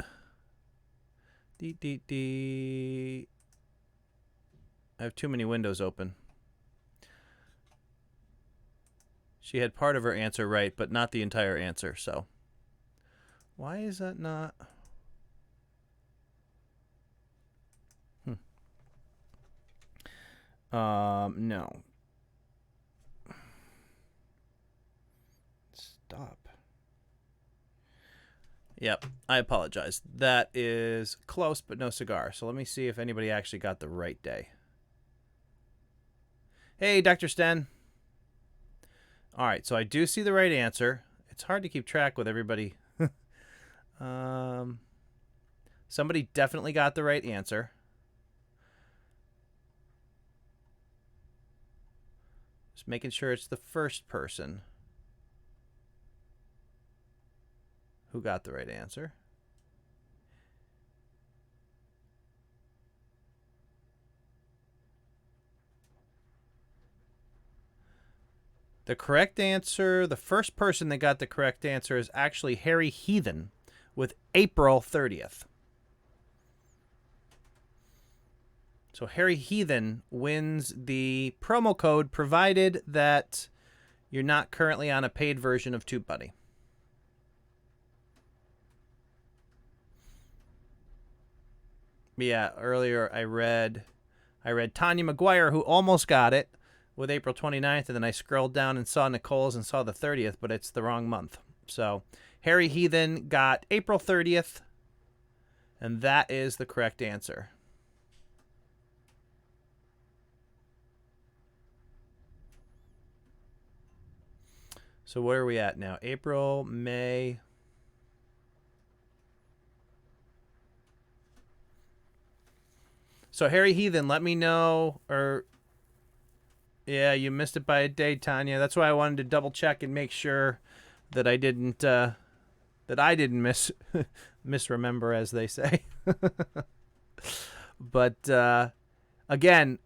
S1: I have too many windows open. She had part of her answer right, but not the entire answer, so. Why is that not? No. Stop. Yep, I apologize. That is close, but no cigar. So let me see if anybody actually got the right day. Hey, Dr. Sten. All right, so I do see the right answer. It's hard to keep track with everybody. Somebody definitely got the right answer. Just making sure it's the first person who got the right answer. The correct answer, the first person that got the correct answer is actually Harry Heathen with April 30th. So Harry Heathen wins the promo code, provided that you're not currently on a paid version of TubeBuddy. Yeah, earlier I read Tanya McGuire, who almost got it with April 29th, and then I scrolled down and saw Nicole's and saw the 30th, but it's the wrong month. So Harry Heathen got April 30th, and that is the correct answer. So where are we at now? April, May. So Harry Heathen, let me know, or yeah, you missed it by a day, Tanya. That's why I wanted to double check and make sure that I didn't misremember, as they say. But again,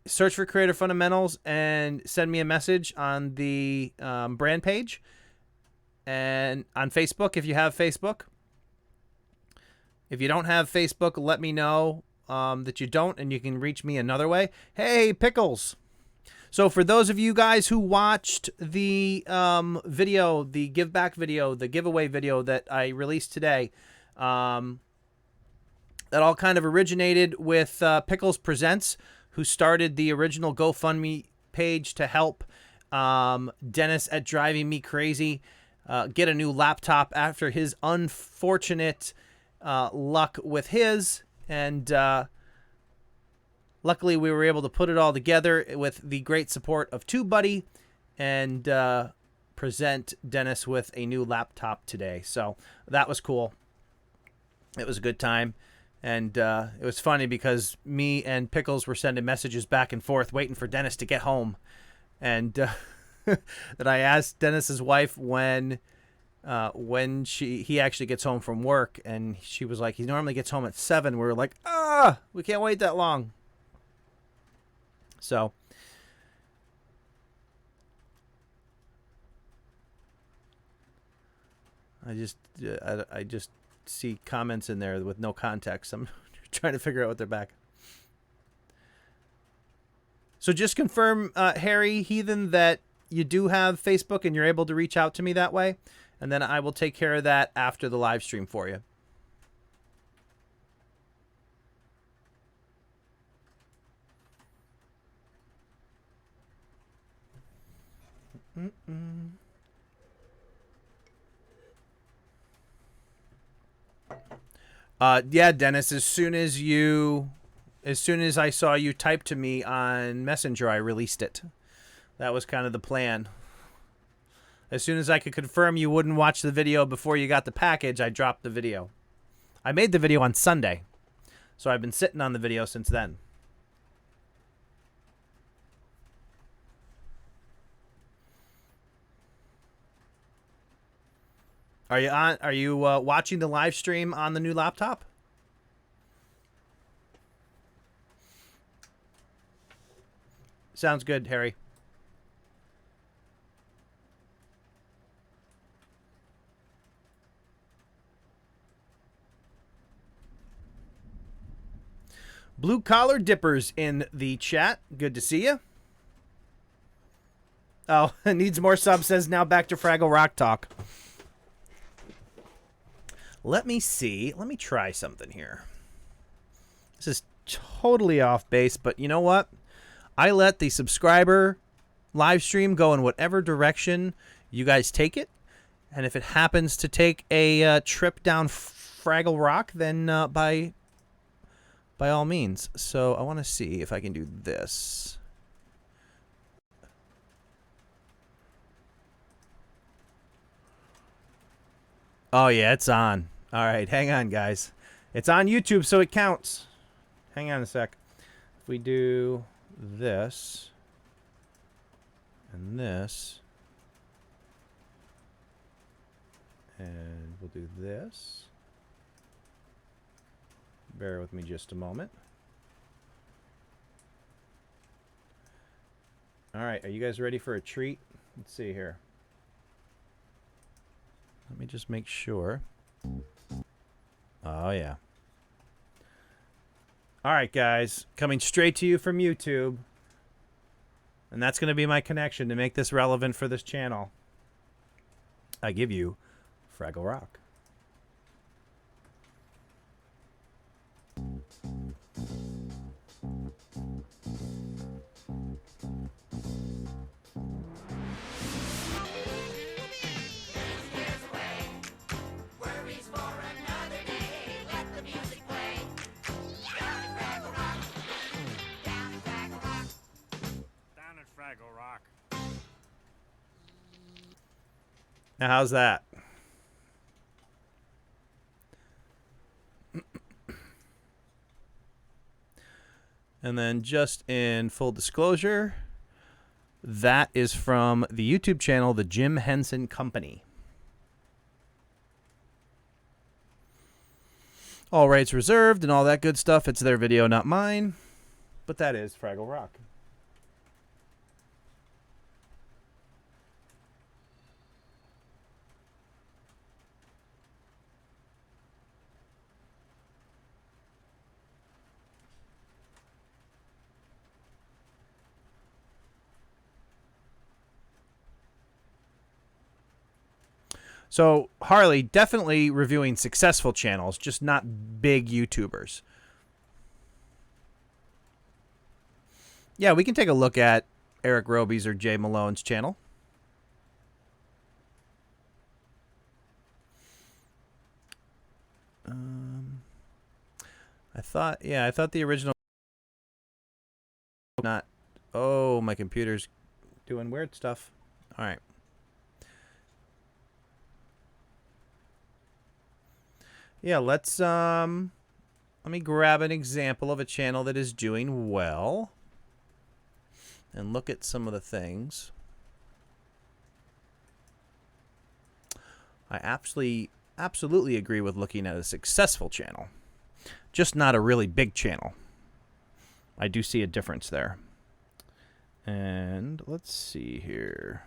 S1: search for Creator Fundamentals and send me a message on the brand page and on Facebook if you have Facebook. If you don't have Facebook, let me know that you don't, and you can reach me another way. Hey, Pickles. So for those of you guys who watched the video, the give back video, the giveaway video that I released today, that all kind of originated with Pickles Presents, who started the original GoFundMe page to help Dennis at Driving Me Crazy get a new laptop after his unfortunate luck with his. And luckily, we were able to put it all together with the great support of TubeBuddy and present Dennis with a new laptop today. So that was cool. It was a good time. And it was funny because me and Pickles were sending messages back and forth waiting for Dennis to get home. And that I asked Dennis's wife when he actually gets home from work, and she was like, he normally gets home at 7. We were like, we can't wait that long. So I just see comments in there with no context. I'm trying to figure out what they're back. So just confirm, Harry Heathen, that you do have Facebook and you're able to reach out to me that way. And then I will take care of that after the live stream for you. Yeah, Dennis, as soon as I saw you type to me on Messenger, I released it. That was kind of the plan. As soon as I could confirm you wouldn't watch the video before you got the package, I dropped the video. I made the video on Sunday, so I've been sitting on the video since then. Are you on? Are you watching the live stream on the new laptop? Sounds good, Harry. Blue Collar Dippers in the chat. Good to see you. Oh, needs more subs, says now back to Fraggle Rock talk. Let me see. Let me try something here. This is totally off base, but you know what? I let the subscriber live stream go in whatever direction you guys take it. And if it happens to take a trip down Fraggle Rock, then by all means. So I want to see if I can do this. Oh, yeah, it's on. All right, hang on, guys. It's on YouTube, so it counts. Hang on a sec. If we do this and this, and we'll do this. Bear with me just a moment. All right, are you guys ready for a treat? Let's see here. Let me just make sure. Oh, yeah. All right, guys. Coming straight to you from YouTube. And that's going to be my connection to make this relevant for this channel. I give you Fraggle Rock. Now, how's that? And then just in full disclosure, that is from the YouTube channel, The Jim Henson Company. All rights reserved and all that good stuff. It's their video, not mine. But that is Fraggle Rock. So, Harley, definitely reviewing successful channels, just not big YouTubers. Yeah, we can take a look at Eric Roby's or Jay Malone's channel. I thought the original not. Oh, my computer's doing weird stuff. All right. Yeah, let me grab an example of a channel that is doing well and look at some of the things. I absolutely agree with looking at a successful channel, just not a really big channel. I do see a difference there. And let's see here.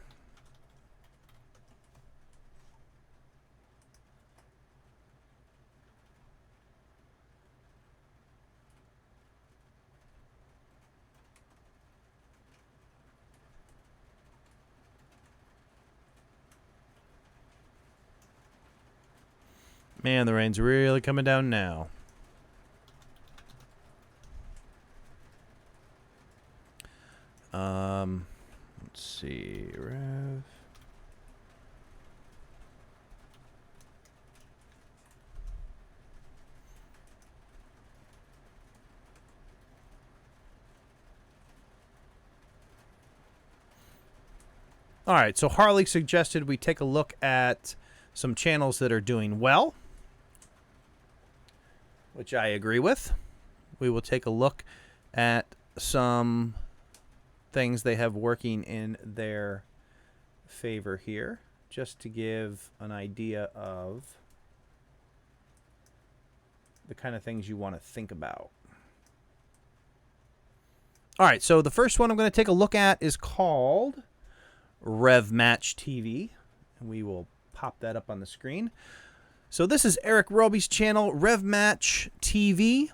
S1: Man, the rain's really coming down now. Let's see, Rev. All right, so Harley suggested we take a look at some channels that are doing well, which I agree with. We will take a look at some things they have working in their favor here, just to give an idea of the kind of things you want to think about. All right, so the first one I'm going to take a look at is called RevMatch TV. And we will pop that up on the screen. So this is Eric Roby's channel, RevMatch TV,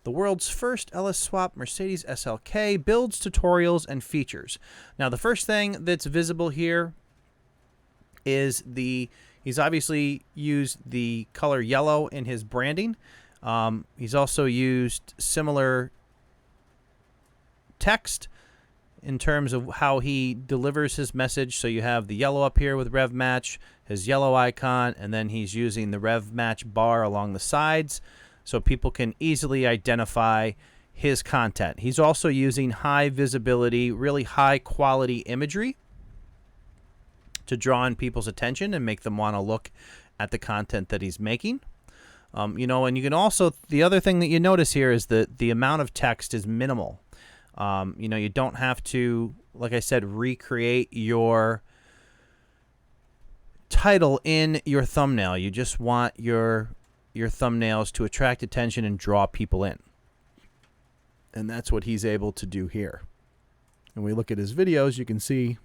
S1: the world's first LS swap Mercedes SLK, builds, tutorials, and features. Now, the first thing that's visible here is he's obviously used the color yellow in his branding. He's also used similar text in terms of how he delivers his message. So you have the yellow up here with RevMatch, his yellow icon, and then he's using the RevMatch bar along the sides so people can easily identify his content. He's also using high visibility, really high quality imagery to draw in people's attention and make them want to look at the content that he's making. You know, and you can also, the other thing that you notice here is that the amount of text is minimal. You know, you don't have to, like I said, recreate your title in your thumbnail. You just want your thumbnails to attract attention and draw people in. And that's what he's able to do here. And we look at his videos, you can see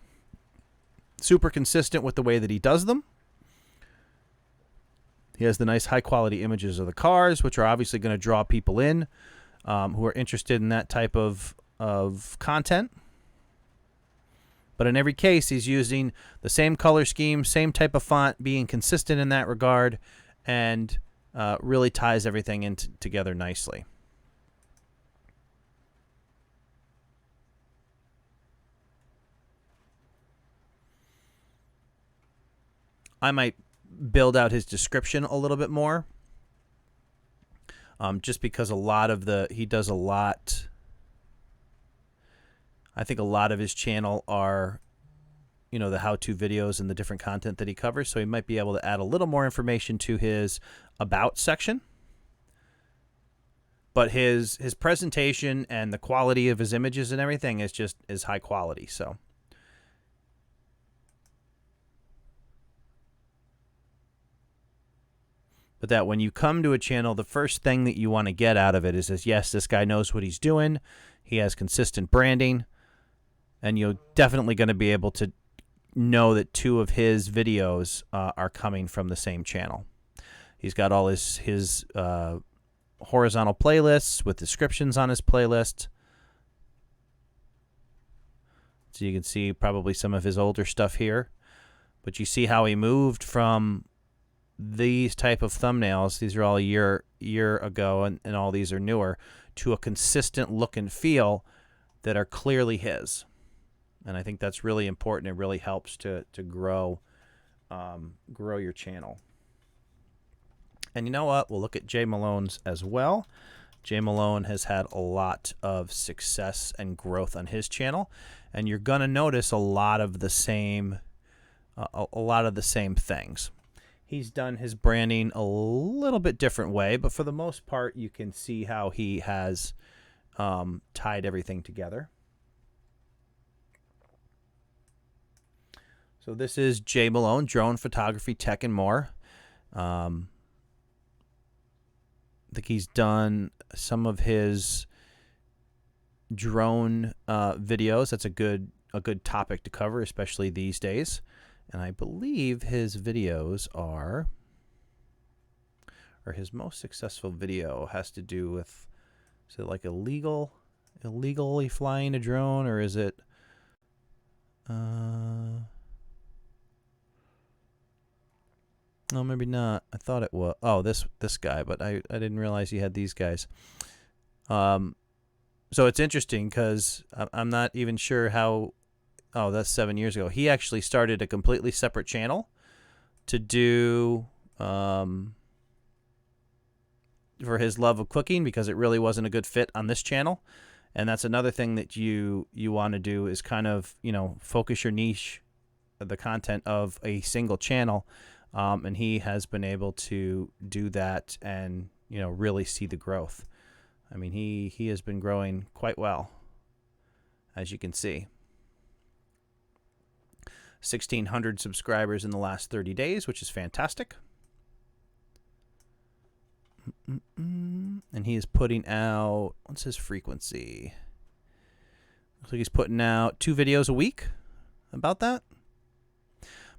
S1: super consistent with the way that he does them. He has the nice high quality images of the cars, which are obviously going to draw people in who are interested in that type of content. But in every case, he's using the same color scheme, same type of font, being consistent in that regard, and really ties everything in together nicely. I might build out his description a little bit more, just because he does a lot. I think a lot of his channel are, you know, the how-to videos and the different content that he covers, so he might be able to add a little more information to his about section. But his presentation and the quality of his images and everything is high quality, so. But that when you come to a channel, the first thing that you want to get out of it is, yes, this guy knows what he's doing. He has consistent branding. And you're definitely going to be able to know that 2 of his videos are coming from the same channel. He's got all his horizontal playlists with descriptions on his playlist. So you can see probably some of his older stuff here. But you see how he moved from these type of thumbnails, these are all a year ago, and all these are newer, to a consistent look and feel that are clearly his. And I think that's really important. It really helps to grow your channel. And you know what? We'll look at Jay Malone's as well. Jay Malone has had a lot of success and growth on his channel, and you're going to notice a lot of the same things. He's done his branding a little bit different way, but for the most part, you can see how he has tied everything together. So this is Jay Malone, drone photography, tech, and more. I think he's done some of his drone videos. That's a good topic to cover, especially these days. And I believe his videos or his most successful video has to do with, is it like illegally flying a drone, or is it, no, maybe not. I thought it was, oh, this guy, but I didn't realize he had these guys. So it's interesting because I'm not even sure how. Oh, that's 7 years ago. He actually started a completely separate channel to do for his love of cooking, because it really wasn't a good fit on this channel. And that's another thing that you want to do is kind of, you know, focus your niche the content of a single channel, and he has been able to do that and really see the growth. I mean, he has been growing quite well, as you can see. 1,600 subscribers in the last 30 days, which is fantastic. And he is putting out, what's his frequency? Looks like he's putting out 2 videos a week, about that.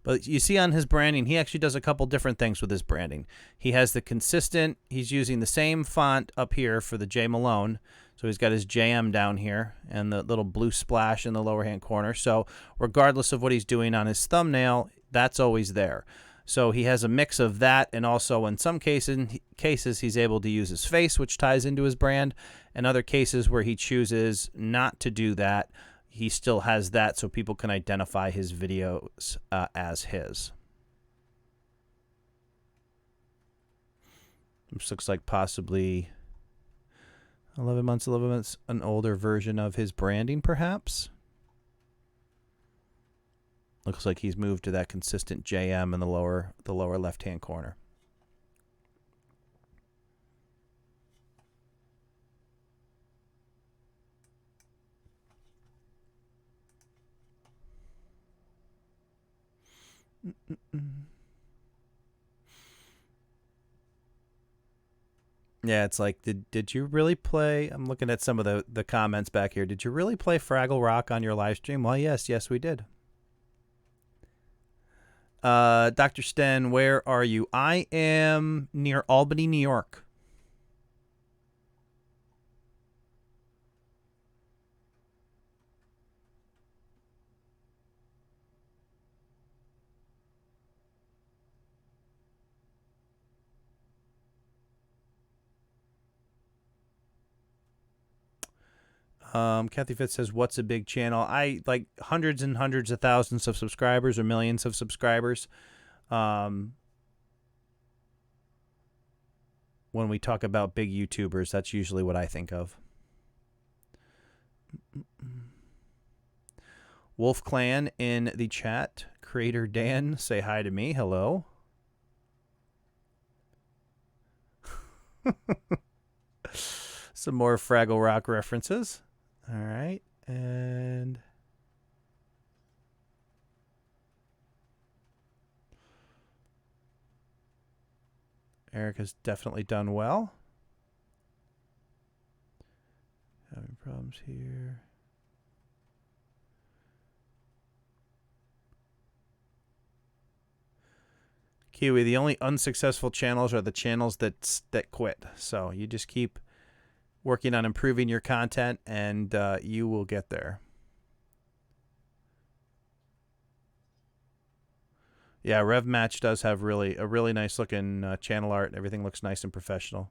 S1: But you see on his branding, he actually does a couple different things with his branding. He has the consistent, he's using the same font up here for the J Malone. So he's got his JM down here and the little blue splash in the lower hand corner. So regardless of what he's doing on his thumbnail, that's always there. So he has a mix of that, and also in some cases he's able to use his face, which ties into his brand. And other cases where he chooses not to do that, he still has that so people can identify his videos as his. This looks like possibly 11 months, an older version of his branding, perhaps. Looks like he's moved to that consistent JM in the lower left-hand corner. Yeah, it's like, did you really play? I'm looking at some of the comments back here. Did you really play Fraggle Rock on your live stream? Well, yes, we did. Dr. Sten, where are you? I am near Albany, New York. Kathy Fitz says, what's a big channel? I like hundreds and hundreds of thousands of subscribers or millions of subscribers. When we talk about big YouTubers, that's usually what I think of. Wolf Clan in the chat. Creator Dan, say hi to me. Hello. Some more Fraggle Rock references. All right, and Eric has definitely done well. Having problems here. Kiwi, the only unsuccessful channels are the channels that quit. So you just keep working on improving your content, and you will get there. Yeah, Rev Match does have a really nice looking channel art. Everything looks nice and professional.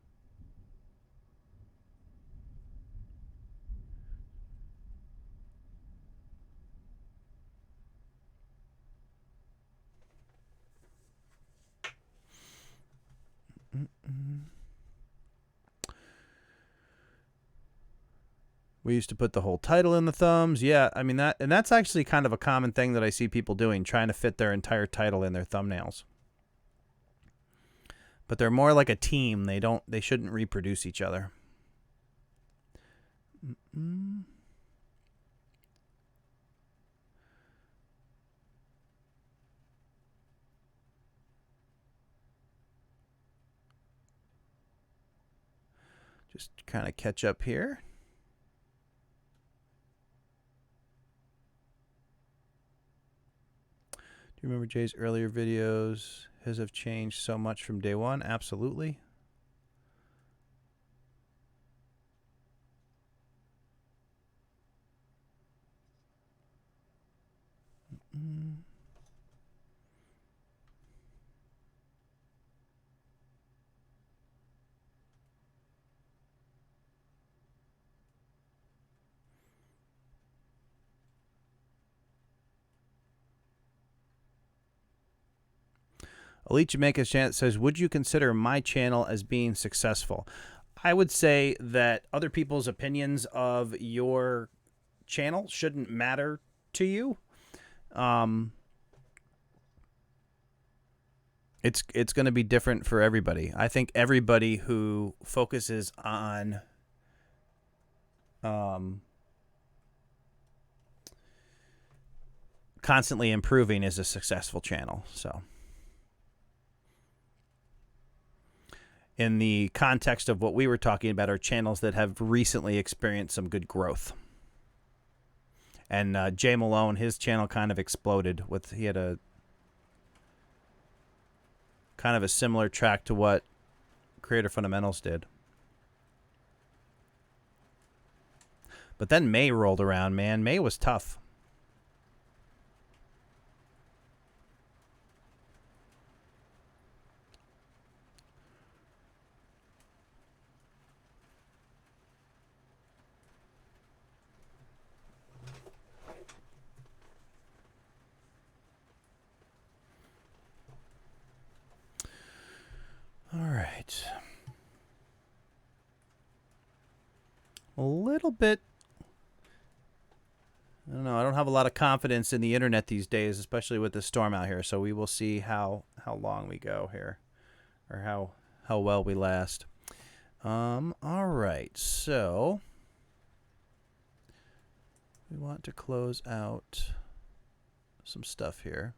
S1: We used to put the whole title in the thumbs. Yeah, I mean that's actually kind of a common thing that I see people doing, trying to fit their entire title in their thumbnails. But they're more like a team. They shouldn't reproduce each other. Just kind of catch up here. Do you remember Jay's earlier videos? His have changed so much from day one. Absolutely. Elite Jamaica's chant says, would you consider my channel as being successful? I would say that other people's opinions of your channel shouldn't matter to you. It's going to be different for everybody. I think everybody who focuses on constantly improving is a successful channel. So in the context of what we were talking about are channels that have recently experienced some good growth. And Jay Malone, his channel kind of exploded with, he had a kind of a similar track to what Creator Fundamentals did. But then May rolled around, man. May was tough. All right. A little bit. I don't know. I don't have a lot of confidence in the internet these days, especially with the storm out here. So we will see how long we go here, or how well we last. All right. So we want to close out some stuff here.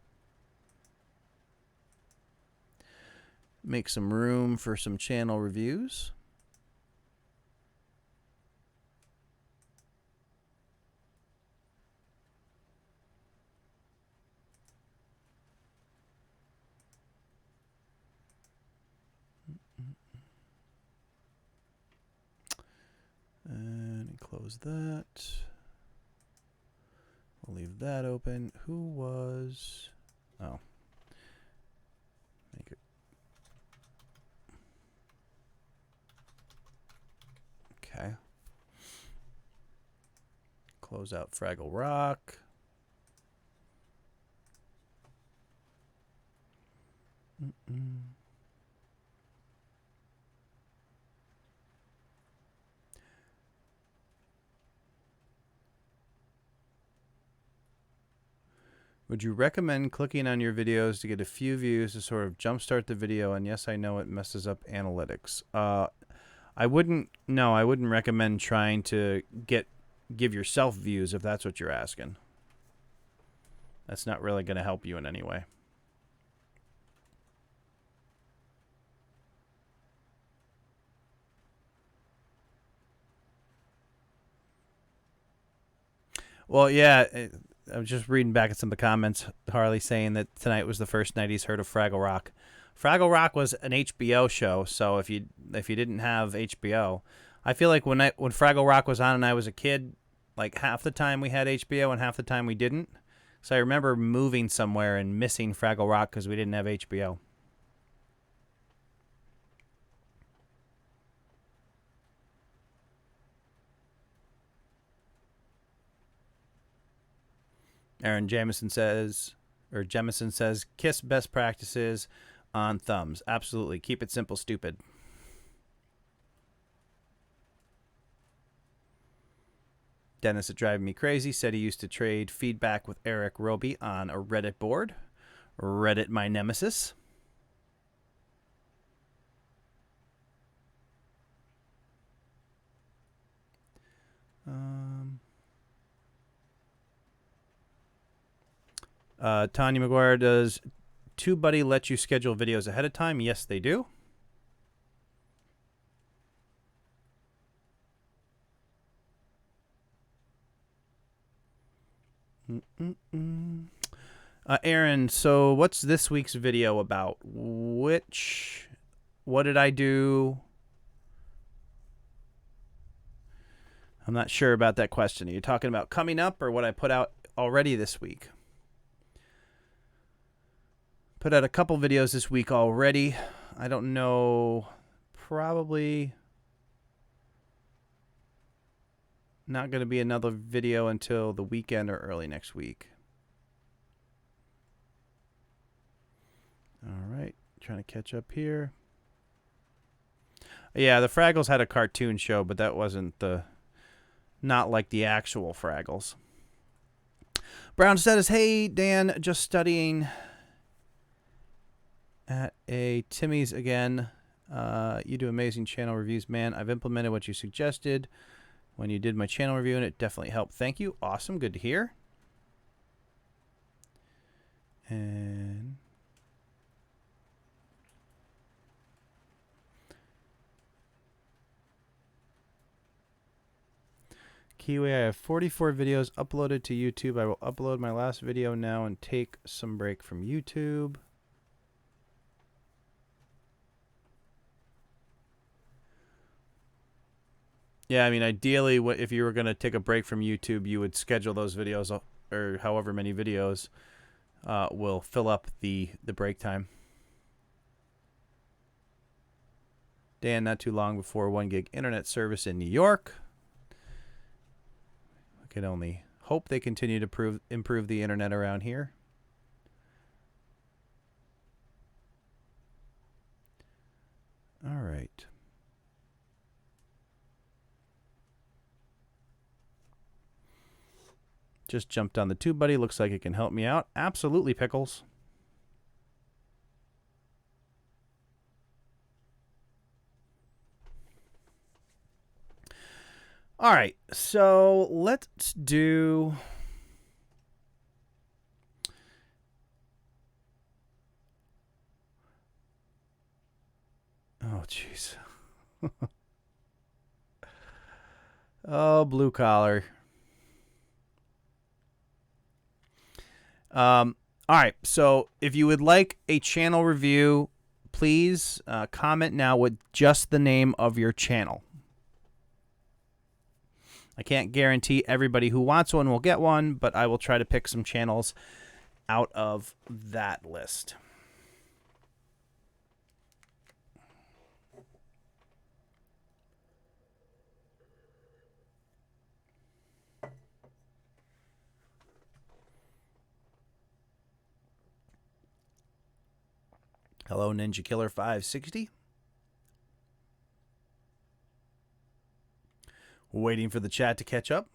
S1: Make some room for some channel reviews. And close that. We'll leave that open. Who was... Oh. Make it... Okay. Close out Fraggle Rock. Would you recommend clicking on your videos to get a few views to sort of jumpstart the video? And yes, I know it messes up analytics. I wouldn't recommend trying to give yourself views if that's what you're asking. That's not really going to help you in any way. Well, yeah, I was just reading back at some of the comments. Harley saying that tonight was the first night he's heard of Fraggle Rock. Fraggle Rock was an HBO show, so if you didn't have HBO, I feel like when Fraggle Rock was on and I was a kid, like half the time we had HBO and half the time we didn't. So I remember moving somewhere and missing Fraggle Rock because we didn't have HBO. Aaron Jamison says, kiss best practices on thumbs. Absolutely. Keep it simple, stupid. Dennis at Driving Me Crazy said he used to trade feedback with Eric Roby on a Reddit board. Reddit, my nemesis. Tanya McGuire, does TubeBuddy let you schedule videos ahead of time? Yes, they do. Aaron, so what's this week's video about? What did I do? I'm not sure about that question. Are you talking about coming up or what I put out already this week? Put out a couple videos this week already. I don't know. Probably not going to be another video until the weekend or early next week. All right. Trying to catch up here. Yeah, the Fraggles had a cartoon show, but that wasn't not like the actual Fraggles. Brown says, hey, Dan, just studying At a Timmy's again. You do amazing channel reviews, man. I've implemented what you suggested when you did my channel review, and it definitely helped. Thank you. Awesome. Good to hear. And Kiwi, I have 44 videos uploaded to YouTube. I will upload my last video now and take some break from YouTube. Yeah, I mean, ideally, if you were going to take a break from YouTube, you would schedule those videos, or however many videos will fill up the break time. Dan, not too long before 1 gig internet service in New York. I can only hope they continue to improve the internet around here. All right. Just jumped on the TubeBuddy. Looks like it can help me out. Absolutely, Pickles. All right, so let's do... Oh, jeez. Oh, blue collar. All right, so if you would like a channel review, please comment now with just the name of your channel. I can't guarantee everybody who wants one will get one, but I will try to pick some channels out of that list. Hello, Ninja Killer 560. Waiting for the chat to catch up.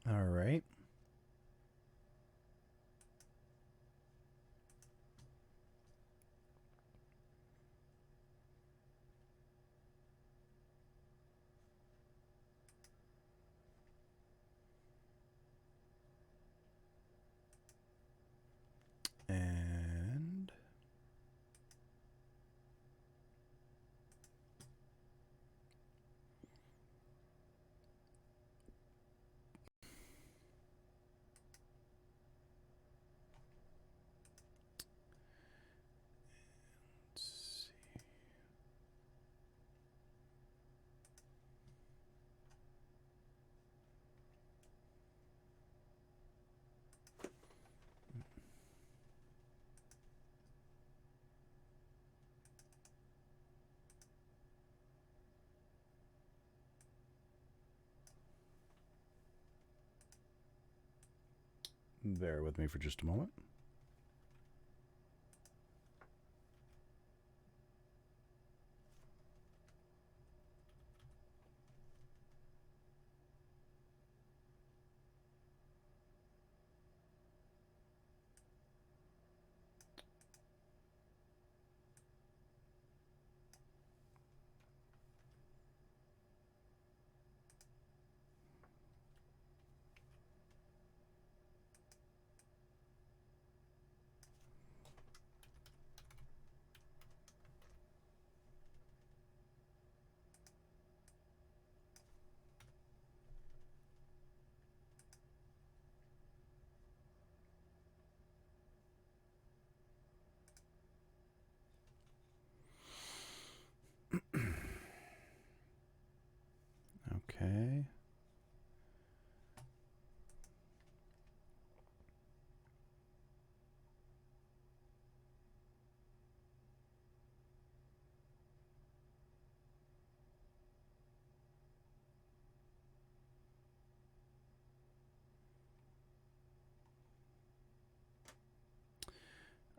S1: All right. And bear with me for just a moment.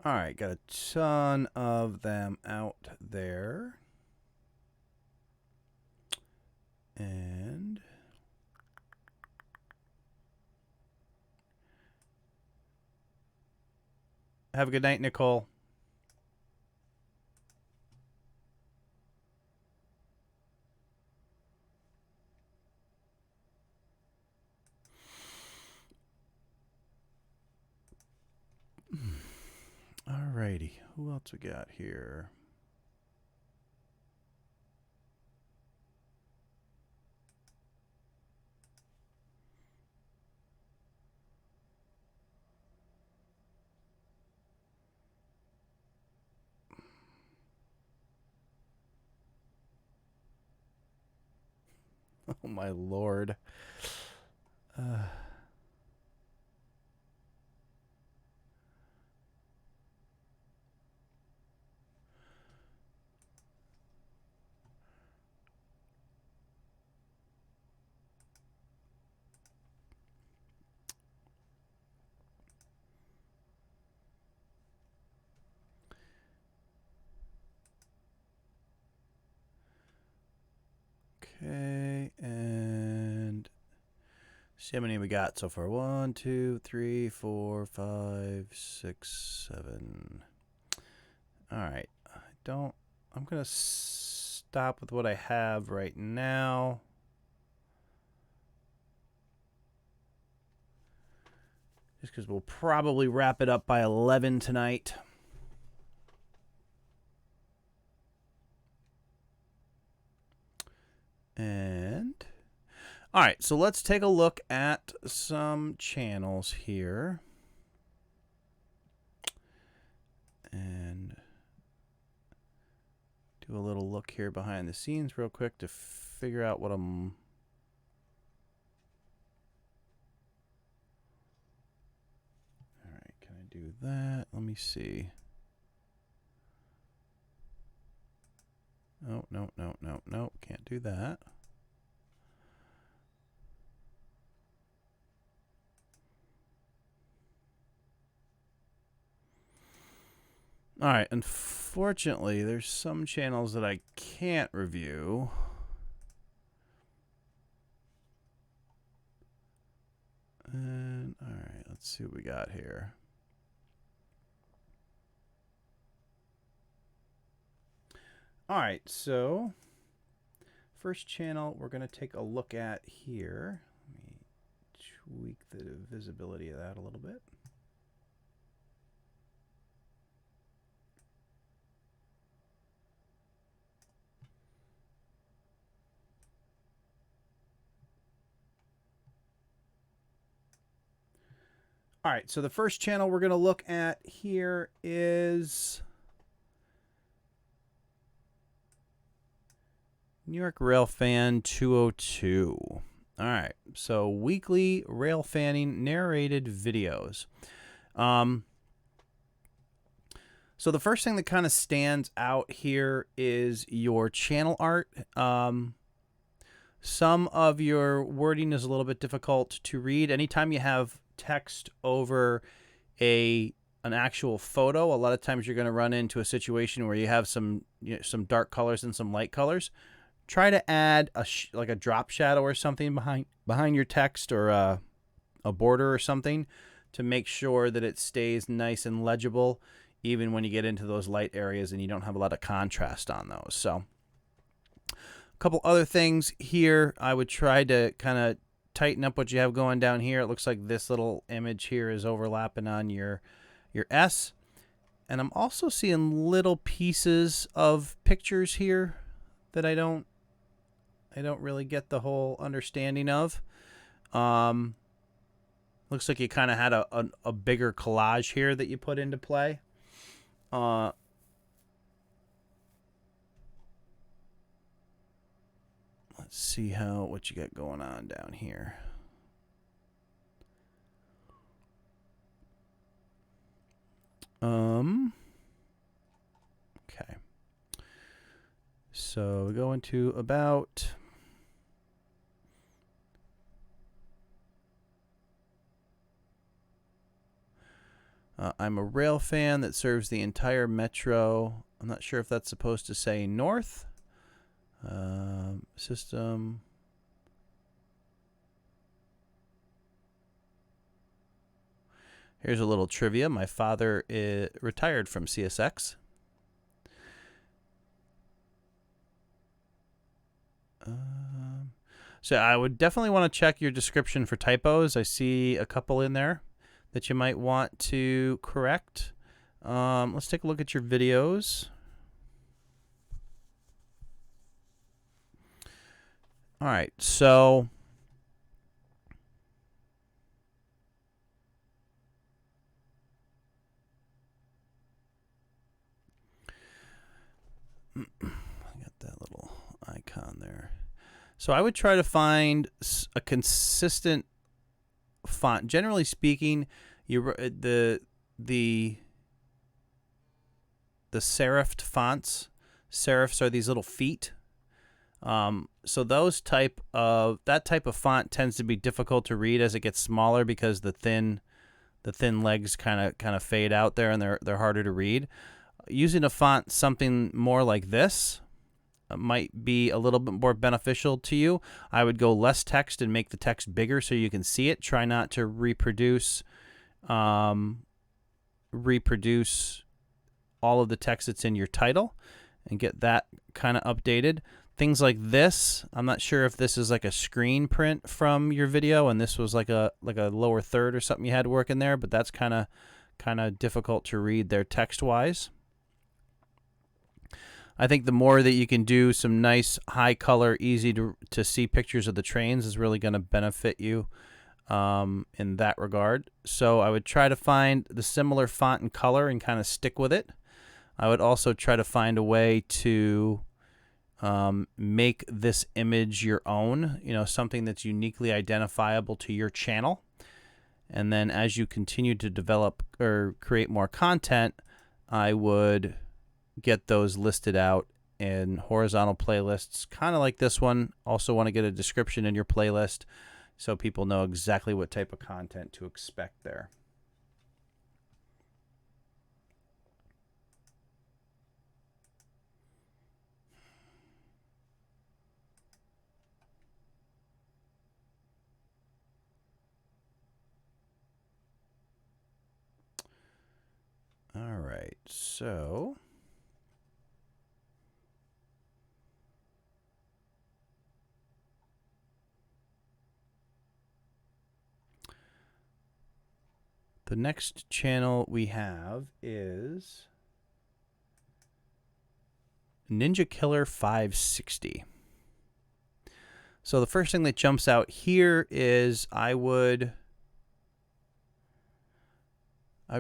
S1: All right, got a ton of them out there. And have a good night, Nicole. Alrighty, who else we got here? Oh my lord. Okay, and see how many we got so far. 1, 2, 3, 4, 5, 6, 7. All right, I'm gonna stop with what I have right now. Just because we'll probably wrap it up by 11 tonight. And all right, so let's take a look at some channels here. And do a little look here behind the scenes real quick to figure out what I'm... All right, can I do that? Let me see. Oh, no, can't do that. All right, unfortunately, there's some channels that I can't review. And all right, let's see what we got here. All right, so first channel we're going to take a look at here. Let me tweak the visibility of that a little bit. All right, so the first channel we're going to look at here is New York Rail Fan 202. All right, so weekly rail fanning narrated videos. So the first thing that kind of stands out here is your channel art. Some of your wording is a little bit difficult to read. Anytime you have text over an actual photo, a lot of times you're going to run into a situation where you have some dark colors and some light colors. Try to add like a drop shadow or something behind your text, or a border or something, to make sure that it stays nice and legible even when you get into those light areas and you don't have a lot of contrast on those. So a couple other things here, I would try to kind of tighten up what you have going down here. It looks like this little image here is overlapping on your S. And I'm also seeing little pieces of pictures here that I don't really get the whole understanding of. Looks like you kind of had a bigger collage here that you put into play. Let's see what you got going on down here. Okay. So we go into about. I'm a rail fan that serves the entire metro. I'm not sure if that's supposed to say north. System. Here's a little trivia. My father retired from CSX. So I would definitely want to check your description for typos. I see a couple in there that you might want to correct. Let's take a look at your videos. All right, so I got that little icon there. So I would try to find a consistent font. Generally speaking, the serifed fonts. Serifs are these little feet. So that type of font tends to be difficult to read as it gets smaller because the thin legs kind of fade out there and they're harder to read. Using a font something more like this might be a little bit more beneficial to you. I would go less text and make the text bigger so you can see it. Try not to reproduce all of the text that's in your title and get that kind of updated. Things like this, I'm not sure if this is like a screen print from your video and this was like a lower third or something you had to work in there, but that's kind of difficult to read there text-wise. I think the more that you can do some nice high color, easy to see pictures of the trains is really going to benefit you in that regard. So I would try to find the similar font and color and kind of stick with it. I would also try to find a way to make this image your own, something that's uniquely identifiable to your channel. And then as you continue to develop or create more content, I would get those listed out in horizontal playlists, kind of like this one. Also want to get a description in your playlist so people know exactly what type of content to expect there. All right, so the next channel we have is Ninja Killer 560. So the first thing that jumps out here is I'd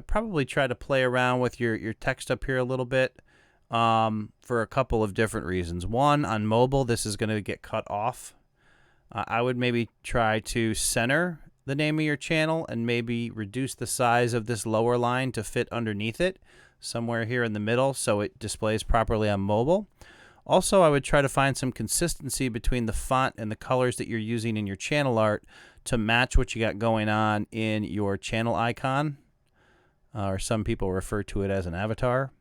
S1: probably try to play around with your text up here a little bit for a couple of different reasons. One, on mobile, this is going to get cut off. I would maybe try to center the name of your channel and maybe reduce the size of this lower line to fit underneath it, somewhere here in the middle, so it displays properly on mobile. Also, I would try to find some consistency between the font and the colors that you're using in your channel art to match what you got going on in your channel icon, or some people refer to it as an avatar.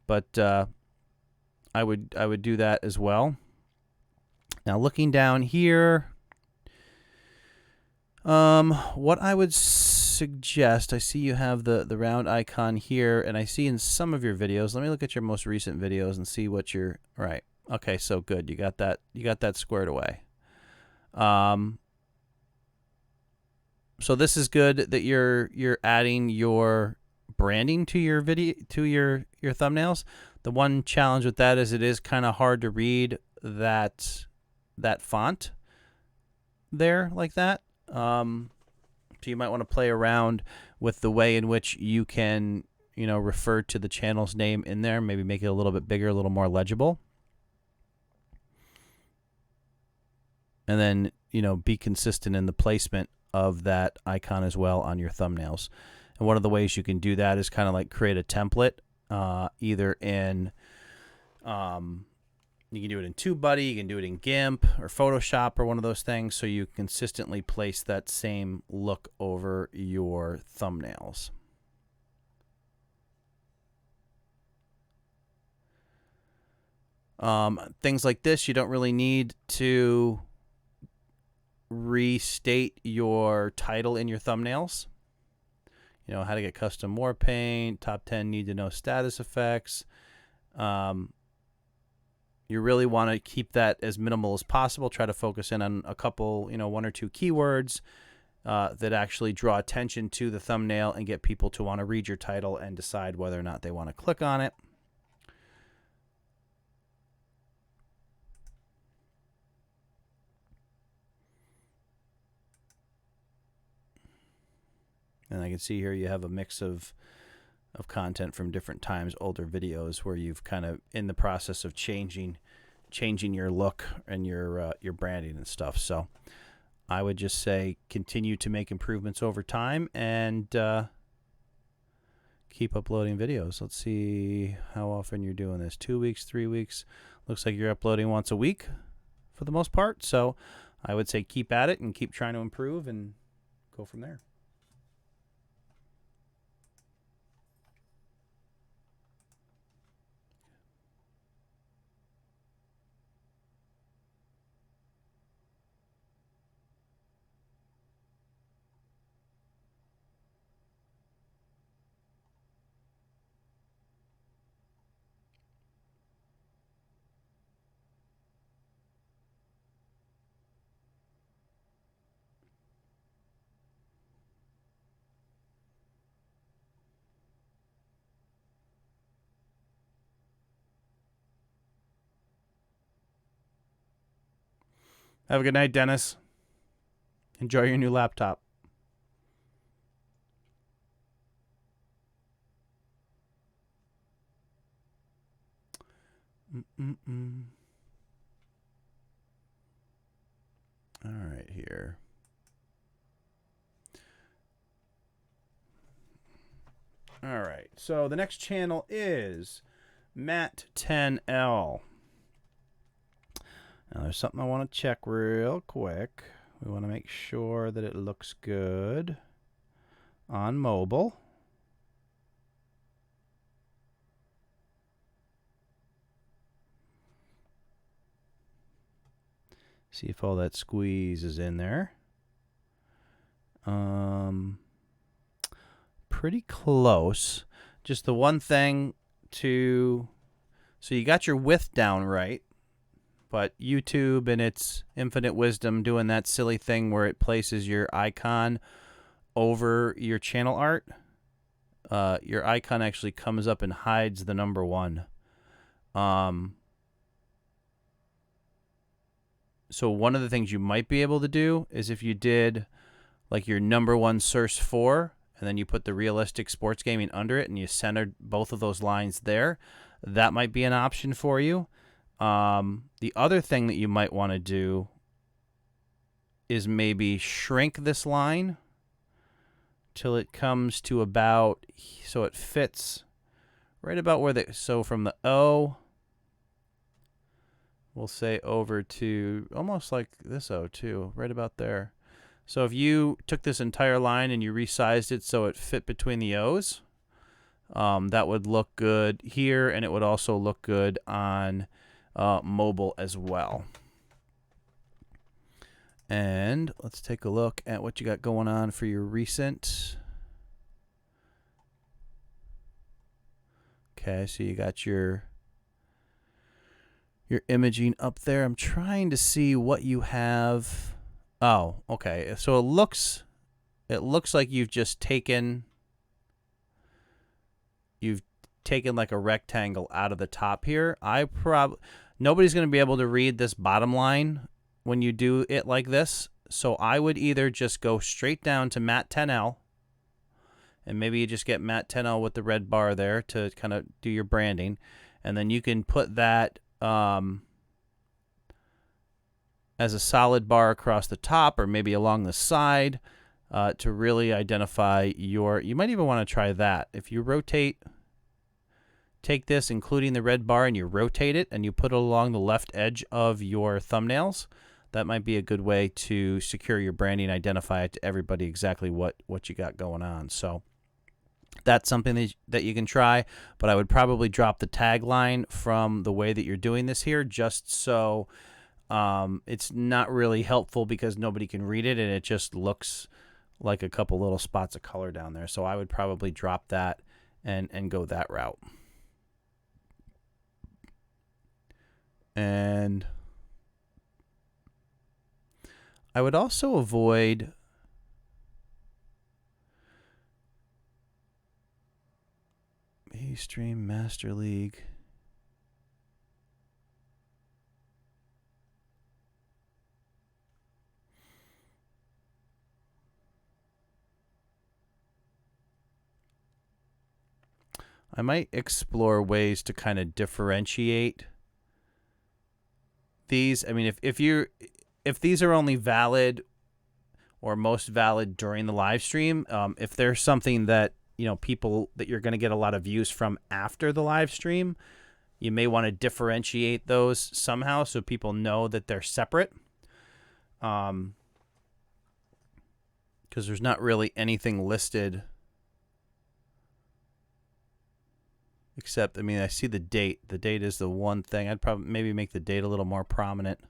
S1: But I would do that as well. Now, looking down here, what I would suggest, I see you have the round icon here, and I see in some of your videos. Let me look at your most recent videos and see what you're right. Okay, so good. You got that squared away. So this is good that you're adding your branding to your video, to your thumbnails. The one challenge with that is it is kind of hard to read that font there like that. So you might want to play around with the way in which you can, refer to the channel's name in there. Maybe make it a little bit bigger, a little more legible. And then, be consistent in the placement of that icon as well on your thumbnails. And one of the ways you can do that is kind of like create a template, either in, you can do it in TubeBuddy, you can do it in GIMP or Photoshop or one of those things, so you consistently place that same look over your thumbnails. Things like this, you don't really need to restate your title in your thumbnails. You know, how to get custom war paint, top 10 need to know status effects. You really want to keep that as minimal as possible. Try to focus in on a couple, you know, 1 or 2 keywords that actually draw attention to the thumbnail and get people to want to read your title and decide whether or not they want to click on it. And I can see here you have a mix of content from different times, older videos where you've kind of in the process of changing your look and your branding and stuff. So I would just say continue to make improvements over time and keep uploading videos. Let's see how often you're doing this. 2 weeks, 3 weeks. Looks like you're uploading once a week for the most part. So I would say keep at it and keep trying to improve and go from there. Have a good night, Dennis. Enjoy your new laptop. All right, here. All right, so the next channel is Matt10L. Now there's something I want to check real quick. We want to make sure that it looks good on mobile. See if all that squeeze is in there. Pretty close. Just the one thing to... So you got your width down right, but YouTube in its infinite wisdom doing that silly thing where it places your icon over your channel art. Your icon actually comes up and hides the number 1. So one of the things you might be able to do is if you did like your number 1 source 4, and then you put the realistic sports gaming under it and you centered both of those lines there, that might be an option for you. The other thing that you might want to do is maybe shrink this line till it comes to about, so it fits right about where the, so from the O, we'll say over to almost like this O too, right about there. So if you took this entire line and you resized it so it fit between the O's, that would look good here, and it would also look good on mobile as well. And let's take a look at what you got going on for your recent. Okay, so you got your imaging up there. I'm trying to see what you have. Oh, okay. So it looks like you've just taken like a rectangle out of the top here. Nobody's going to be able to read this bottom line when you do it like this. So I would either just go straight down to Matt10L, and maybe you just get Matt10L with the red bar there to kind of do your branding, and then you can put that as a solid bar across the top or maybe along the side to really identify your... You might even want to try that. If you take this, including the red bar, and you rotate it and you put it along the left edge of your thumbnails, that might be a good way to secure your branding, identify it to everybody exactly what you got going on. So That's something that you can try, but I would probably drop the tagline from the way that you're doing this here, just so it's not really helpful because nobody can read it and it just looks like a couple little spots of color down there. So I would probably drop that and go that route. And I would also avoid Stream Master League. I might explore ways to kind of differentiate these. I mean, if these are only valid or most valid during the live stream, if there's something that people that you're going to get a lot of views from after the live stream, you may want to differentiate those somehow so people know that they're separate. Because there's not really anything listed except, I mean, I see the date. The date is the one thing. I'd probably maybe make the date a little more prominent.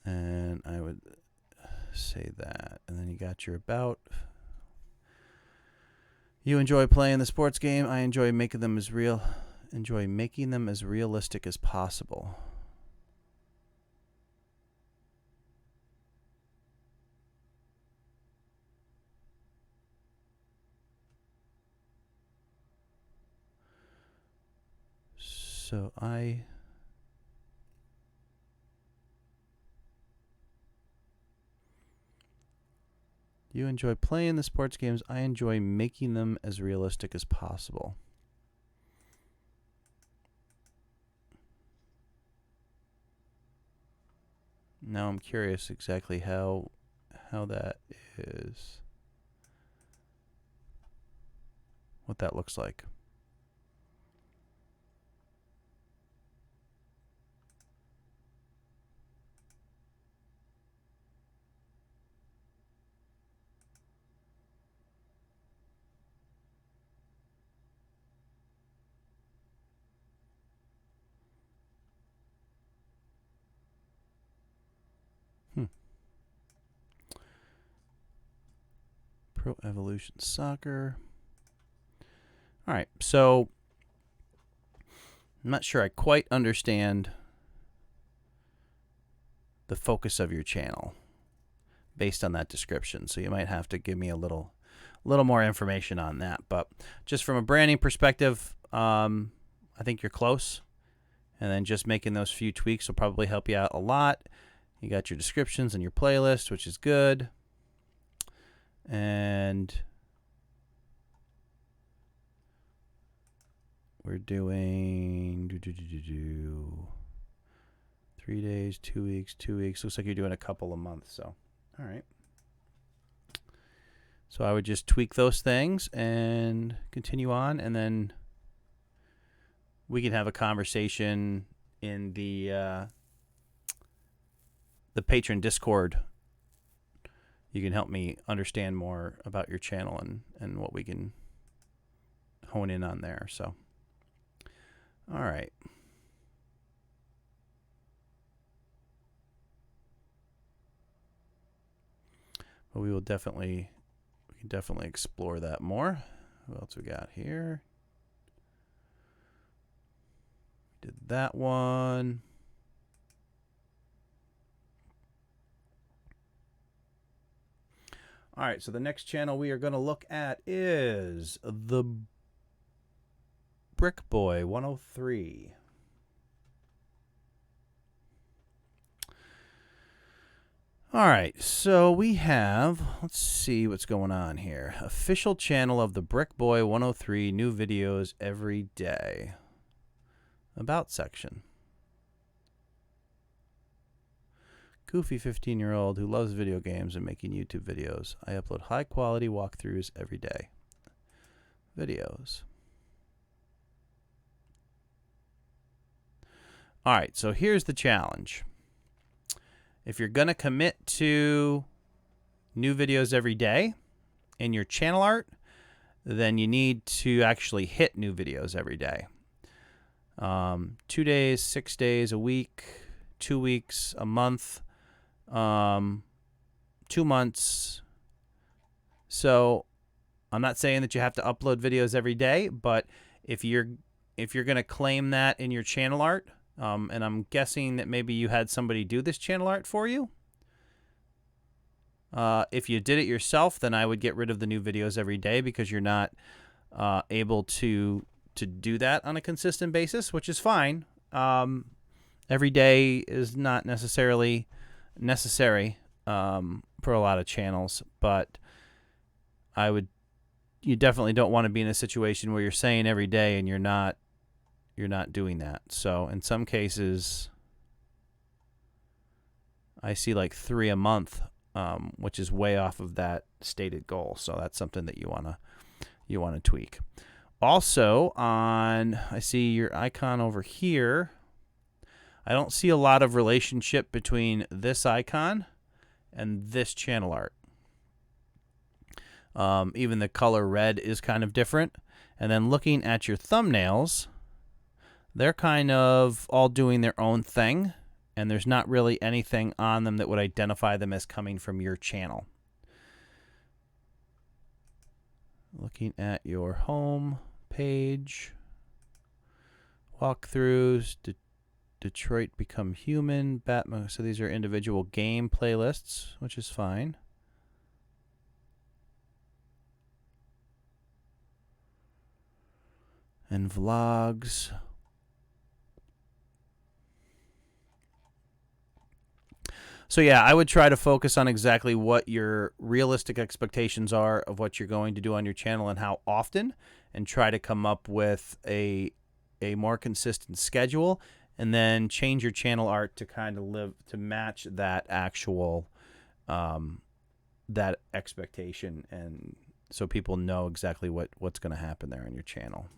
S1: And I would say that. And then you got your about. You enjoy playing the sports game. I enjoy making them as realistic as possible. So you enjoy playing the sports games. I enjoy making them as realistic as possible. Now I'm curious exactly how that is, what that looks like. Pro Evolution Soccer. All right, so I'm not sure I quite understand the focus of your channel based on that description. So you might have to give me a little more information on that. But just from a branding perspective, I think you're close. And then just making those few tweaks will probably help you out a lot. You got your descriptions and your playlist, which is good. And we're doing 3 days, 2 weeks, 2 weeks. Looks like you're doing a couple a month. So, all right. So I would just tweak those things and continue on, and then we can have a conversation in the patron Discord. You can help me understand more about your channel and what we can hone in on there. So, all right. But we can definitely explore that more. What else we got here? Did that one. All right, so the next channel we are going to look at is the Brick Boy 103. All right, so we have, let's see what's going on here. Official channel of the Brick Boy 103, new videos every day. About section. Goofy 15-year-old who loves video games and making YouTube videos. I upload high-quality walkthroughs every day. Videos. All right, so here's the challenge. If you're going to commit to new videos every day in your channel art, then you need to actually hit new videos every day. 2 days, 6 days, a week, 2 weeks, a month, 2 months. So I'm not saying that you have to upload videos every day, but if you're going to claim that in your channel art, and I'm guessing that maybe you had somebody do this channel art for you. If you did it yourself, then I would get rid of the new videos every day, because you're not able to do that on a consistent basis, which is fine. Every day is not necessarily necessary for a lot of channels, but you definitely don't want to be in a situation where you're saying every day and you're not doing that. So in some cases, I see like 3 a month, which is way off of that stated goal. So that's something that you want to tweak. Also, I see your icon over here. I don't see a lot of relationship between this icon and this channel art. Even the color red is kind of different. And then looking at your thumbnails, they're kind of all doing their own thing, and there's not really anything on them that would identify them as coming from your channel. Looking at your home page, walkthroughs, Detroit Become Human, Batman. So these are individual game playlists, which is fine. And vlogs. So yeah, I would try to focus on exactly what your realistic expectations are of what you're going to do on your channel and how often, and try to come up with a more consistent schedule, and then change your channel art to kind of match that actual that expectation, and so people know exactly what's going to happen there on your channel.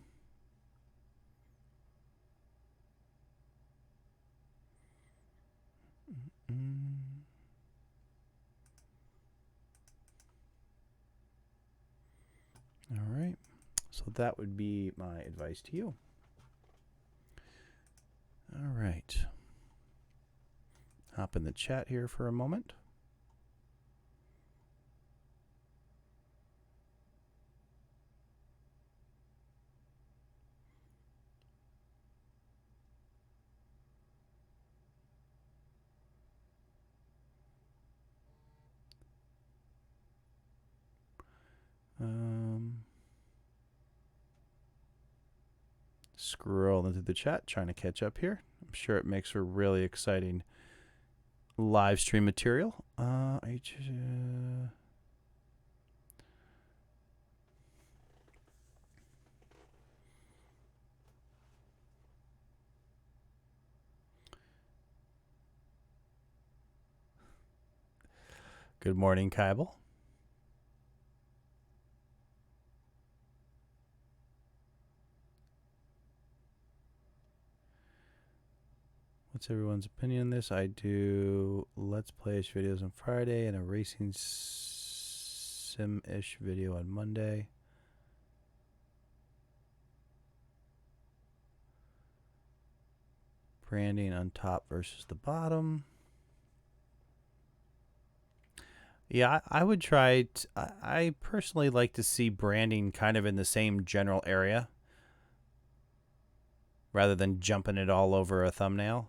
S1: All right, so that would be my advice to you. All right, hop in the chat here for a moment. Scroll into the chat, trying to catch up here. I'm sure it makes for really exciting live stream material. Good morning, Kybel. What's everyone's opinion on this? I do Let's Play-ish videos on Friday and a racing sim-ish video on Monday. Branding on top versus the bottom. Yeah, I would try. I personally like to see branding kind of in the same general area, rather than jumping it all over a thumbnail.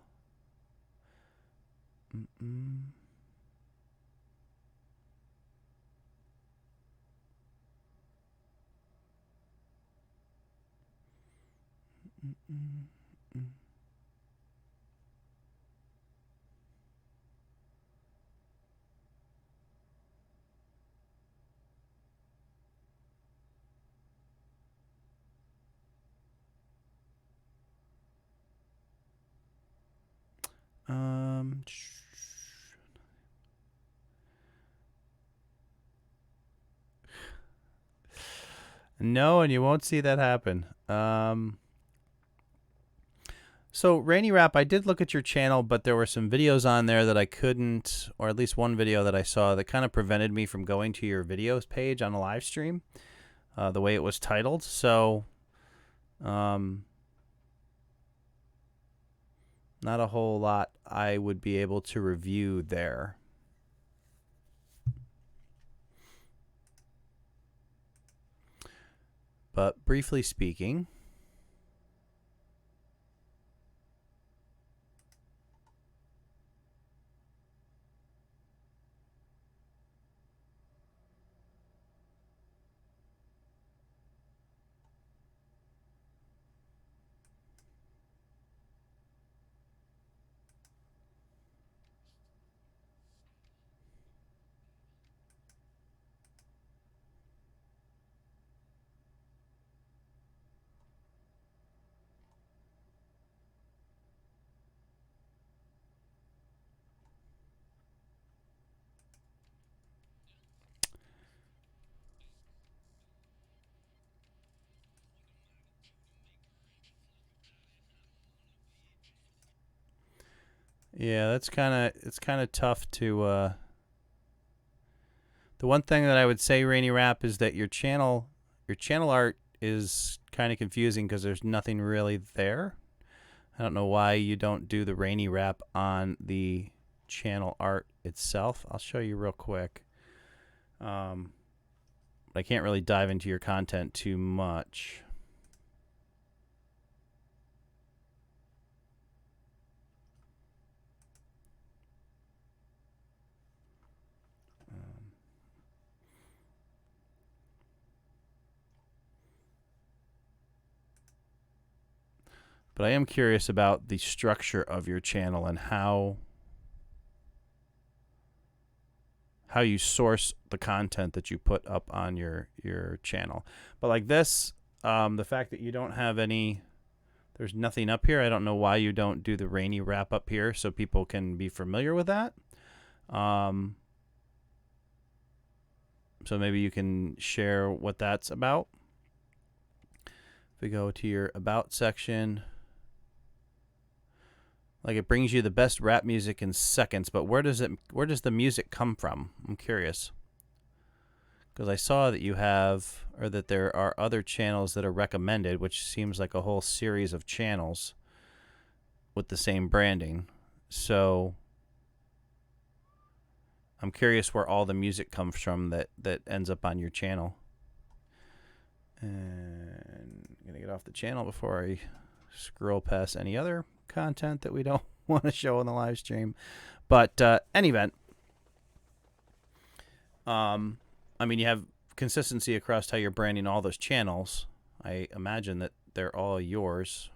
S1: No, and you won't see that happen. So, Rainy Rap, I did look at your channel, but there were some videos on there that I couldn't, or at least one video that I saw that kind of prevented me from going to your videos page on a live stream, the way it was titled. So, not a whole lot I would be able to review there. But briefly speaking, yeah, it's kind of tough to. The one thing that I would say, Rainy Rap, is that your channel art is kind of confusing because there's nothing really there. I don't know why you don't do the Rainy Rap on the channel art itself. I'll show you real quick. I can't really dive into your content too much. But I am curious about the structure of your channel and how you source the content that you put up on your channel. But like this, the fact that you don't have there's nothing up here. I don't know why you don't do the Rainy Rap up here so people can be familiar with that. So maybe you can share what that's about. If we go to your About section, like it brings you the best rap music in seconds, but where does the music come from? I'm curious. Because I saw that you have, or that there are other channels that are recommended, which seems like a whole series of channels with the same branding. So I'm curious where all the music comes from that ends up on your channel. And I'm going to get off the channel before I scroll past any other content that we don't want to show on the live stream. But any event, I mean, you have consistency across how you're branding all those channels. I imagine that they're all yours.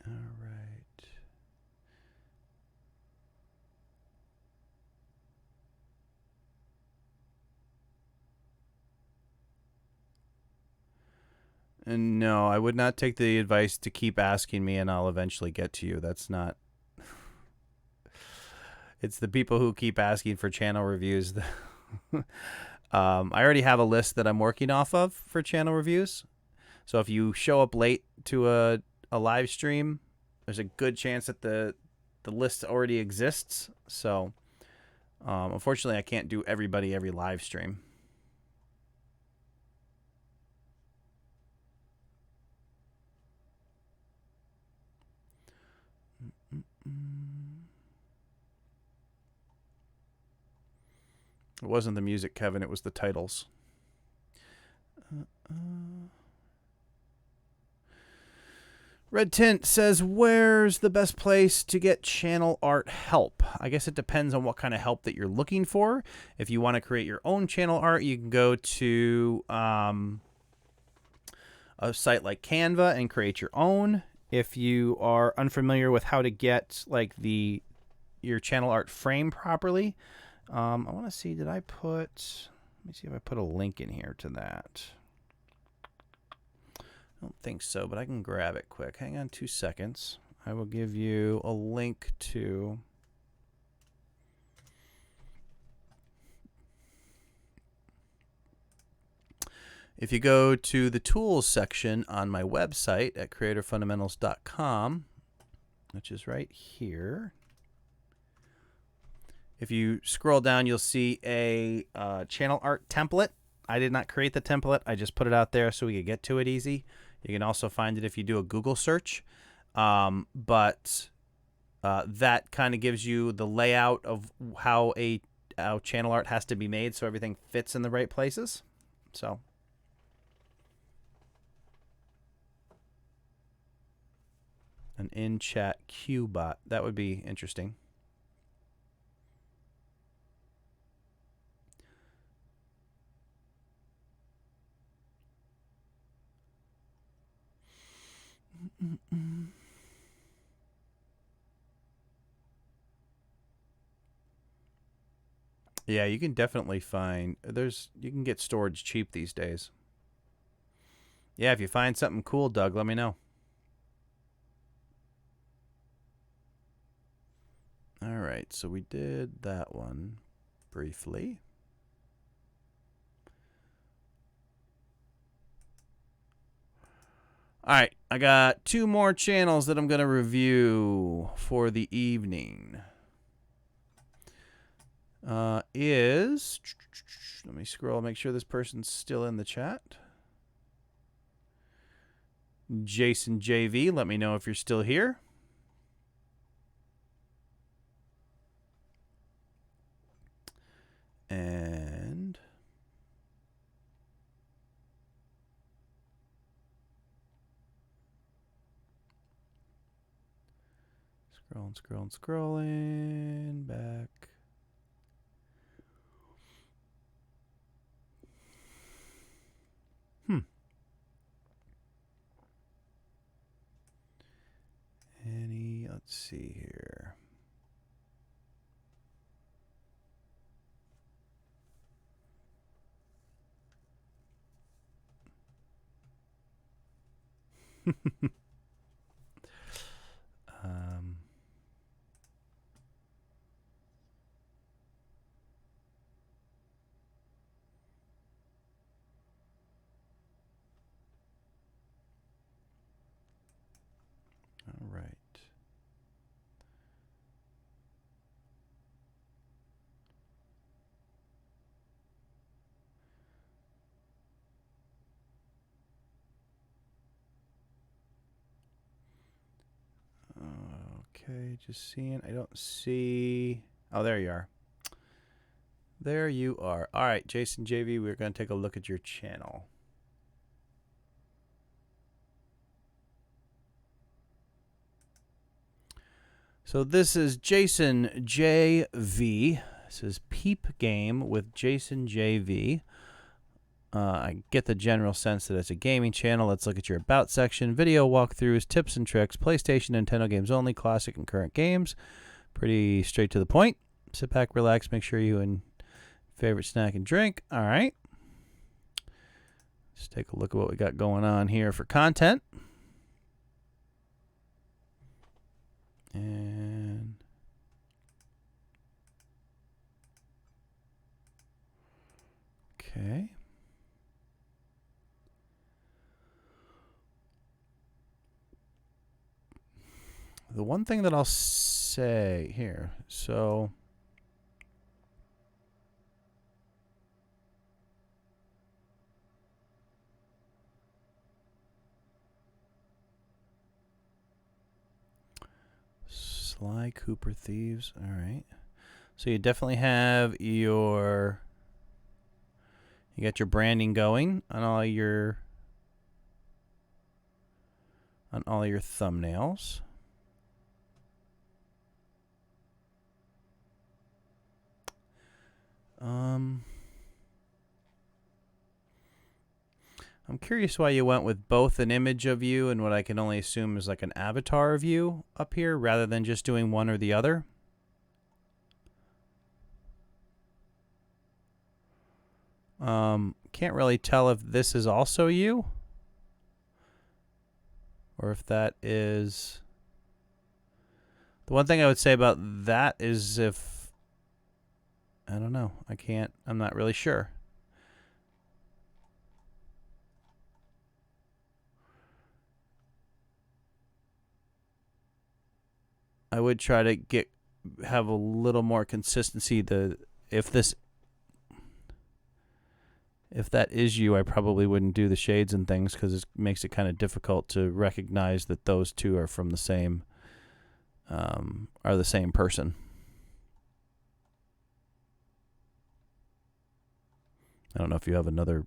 S1: All right. And no, I would not take the advice to keep asking me and I'll eventually get to you. That's not. It's the people who keep asking for channel reviews. I already have a list that I'm working off of for channel reviews. So if you show up late to a live stream, there's a good chance that the list already exists. So unfortunately, I can't do everybody every live stream. It wasn't the music, Kevin. It was the titles. Red Tint says, where's the best place to get channel art help? I guess it depends on what kind of help that you're looking for. If you want to create your own channel art, you can go to a site like Canva and create your own. if you are unfamiliar with how to get like your channel art frame properly, I want to see, let me see if I put a link in here to that. I don't think so, but I can grab it quick. Hang on 2 seconds. I will give you a link to... If you go to the tools section on my website at creatorfundamentals.com, which is right here, if you scroll down, you'll see a channel art template. I did not create the template. I just put it out there so we could get to it easy. You can also find it if you do a Google search. But that kind of gives you the layout of how channel art has to be made so everything fits in the right places. So... an in-chat Q bot. That would be interesting. Yeah, you can definitely find... you can get storage cheap these days. Yeah, if you find something cool, Doug, let me know. All right, so we did that one briefly. All right, I got 2 more channels that I'm going to review for the evening. Let me scroll, make sure this person's still in the chat. Jason JV, let me know if you're still here. And scrolling back. Let's see here. All right. Okay, just seeing. I don't see... Oh, there you are. There you are. All right, Jason JV, we're going to take a look at your channel. So this is Jason JV. This is Peep Game with Jason JV. I get the general sense that it's a gaming channel. Let's look at your About section. Video walkthroughs, tips and tricks, PlayStation, Nintendo games only, classic and current games. Pretty straight to the point. Sit back, relax, make sure you and favorite snack and drink. All right. Let's take a look at what we got going on here for content. And okay. The one thing that I'll say here, so Sly Cooper Thieves. All right. So you definitely have you got your branding going on all your thumbnails. I'm curious why you went with both an image of you and what I can only assume is like an avatar of you up here rather than just doing one or the other. Can't really tell if this is also you or if that is... The one thing I would say about that is if... I don't know. I'm not really sure. I would try to have a little more consistency. If that is you, I probably wouldn't do the shades and things because it makes it kind of difficult to recognize that those two are from the same person. I don't know if you have another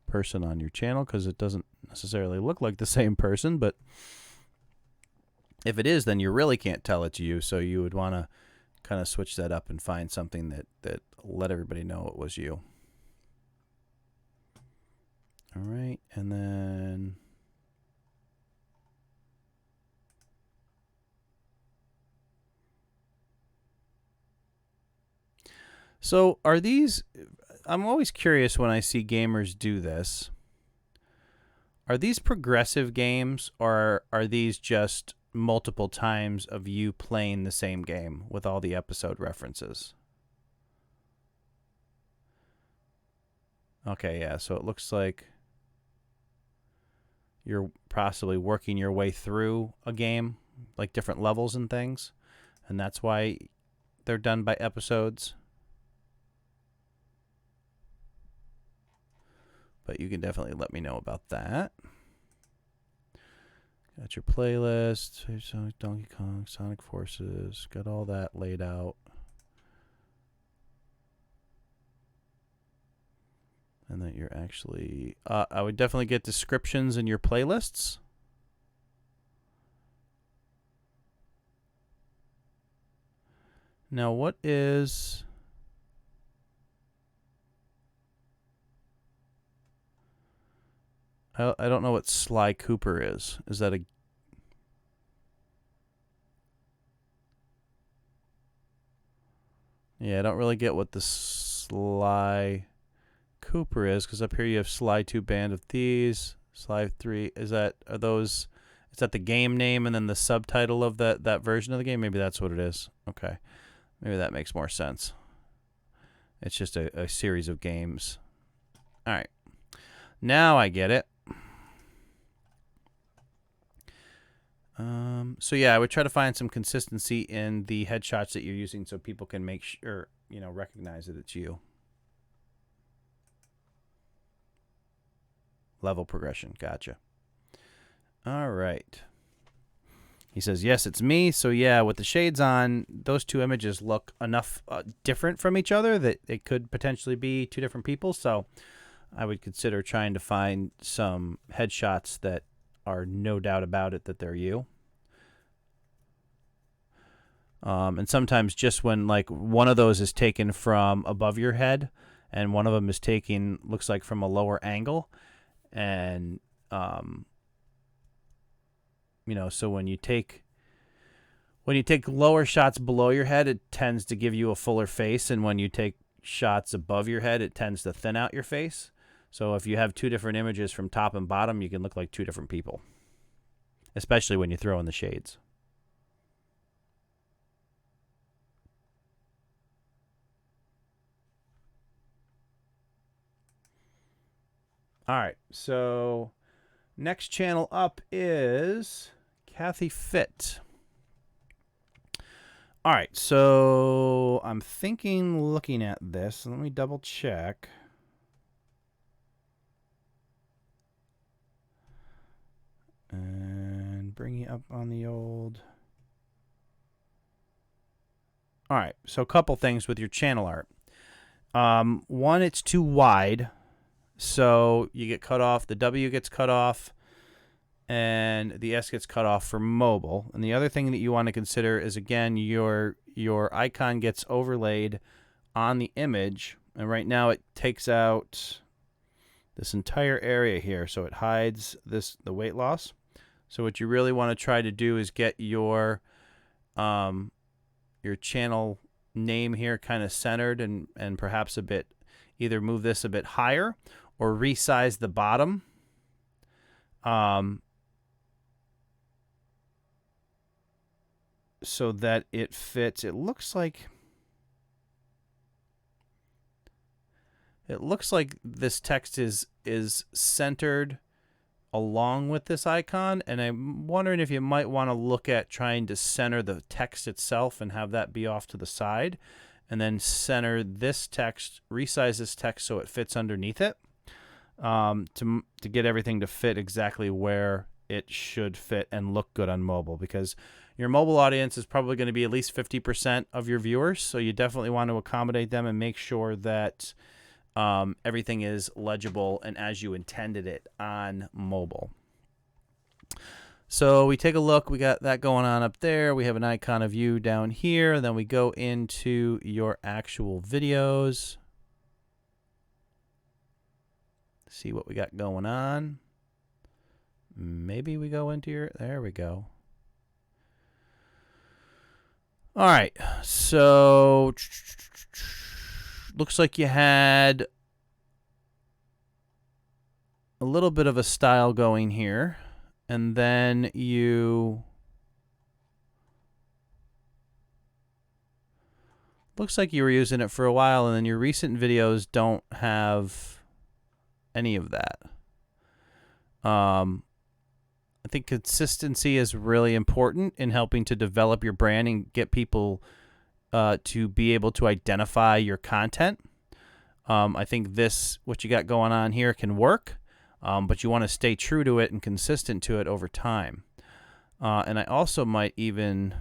S1: person on your channel because it doesn't necessarily look like the same person, but if it is, then you really can't tell it's you, so you would want to kind of switch that up and find something that let everybody know it was you. All right, and then so are these... I'm always curious when I see gamers do this. Are these progressive games, or are these just multiple times of you playing the same game with all the episode references? Okay, yeah, so it looks like you're possibly working your way through a game, like different levels and things, and that's why they're done by episodes. But you can definitely let me know about that. Got your playlist, Donkey Kong, Sonic Forces, got all that laid out. And that you're actually... I would definitely get descriptions in your playlists. Now, what is... I don't know what Sly Cooper is. Is that a... Yeah, I don't really get what the Sly Cooper is, because up here you have Sly 2 Band of Thieves, Sly 3. Is that the game name and then the subtitle of that version of the game? Maybe that's what it is. Okay. Maybe that makes more sense. It's just a series of games. All right. Now I get it. So yeah, I would try to find some consistency in the headshots that you're using so people can make sure, recognize that it's you. Level progression. Gotcha. All right. He says, yes, it's me. So yeah, with the shades on, those two images look enough different from each other that it could potentially be two different people. So I would consider trying to find some headshots that are no doubt about it that they're you. And sometimes just when like one of those is taken from above your head and one of them is taken, looks like from a lower angle. And, so when you take lower shots below your head, it tends to give you a fuller face. And when you take shots above your head, it tends to thin out your face. So if you have two different images from top and bottom, you can look like two different people, especially when you throw in the shades. All right, so next channel up is Kathy Fit. All right, so I'm looking at this. Let me double check. And bring you up on the old... All right, so a couple things with your channel art. One, it's too wide, so you get cut off. The W gets cut off, and the S gets cut off for mobile. And the other thing that you want to consider is, again, your icon gets overlaid on the image, and right now it takes out this entire area here, so it hides the weight loss. So what you really want to try to do is get your channel name here kind of centered and perhaps a bit, either move this a bit higher or resize the bottom. So that it fits. It looks like this text is centered along with this icon, and I'm wondering if you might want to look at trying to center the text itself and have that be off to the side, and then center this text, resize this text so it fits underneath it, to get everything to fit exactly where it should fit and look good on mobile, because your mobile audience is probably going to be at least 50% of your viewers, so you definitely want to accommodate them and make sure that everything is legible and as you intended it on mobile. So we take a look. We got that going on up there. We have an icon of you down here. Then we go into your actual videos. See what we got going on. Maybe we go into your... There we go. All right. So... looks like you had a little bit of a style going here, and then you looks like you were using it for a while, and then your recent videos don't have any of that. I think consistency is really important in helping to develop your brand and get people to be able to identify your content. I think what you got going on here can work, but you want to stay true to it and consistent to it over time. And I also might even...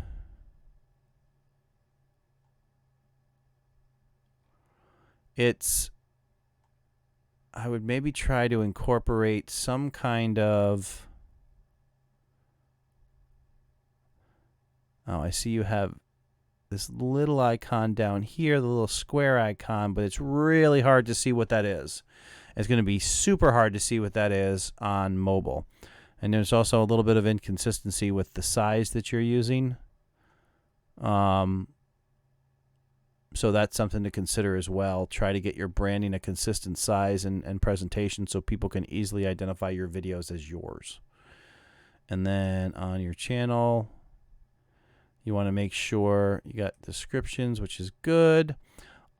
S1: I would maybe try to incorporate some kind of... Oh, I see you have this little icon down here, the little square icon, but it's really hard to see what that is. It's going to be super hard to see what that is on mobile. And there's also a little bit of inconsistency with the size that you're using. So that's something to consider as well. Try to get your branding a consistent size and presentation so people can easily identify your videos as yours. And then on your channel... you want to make sure you got descriptions, which is good.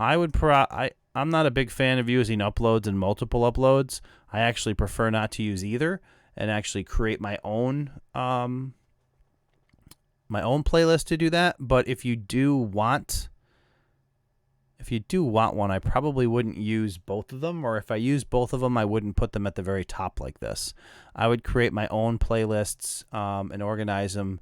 S1: I'm not a big fan of using uploads and multiple uploads. I actually prefer not to use either and actually create my own playlist to do that. But if you do want one, I probably wouldn't use both of them, or if I use both of them, I wouldn't put them at the very top like this. I would create my own playlists and organize them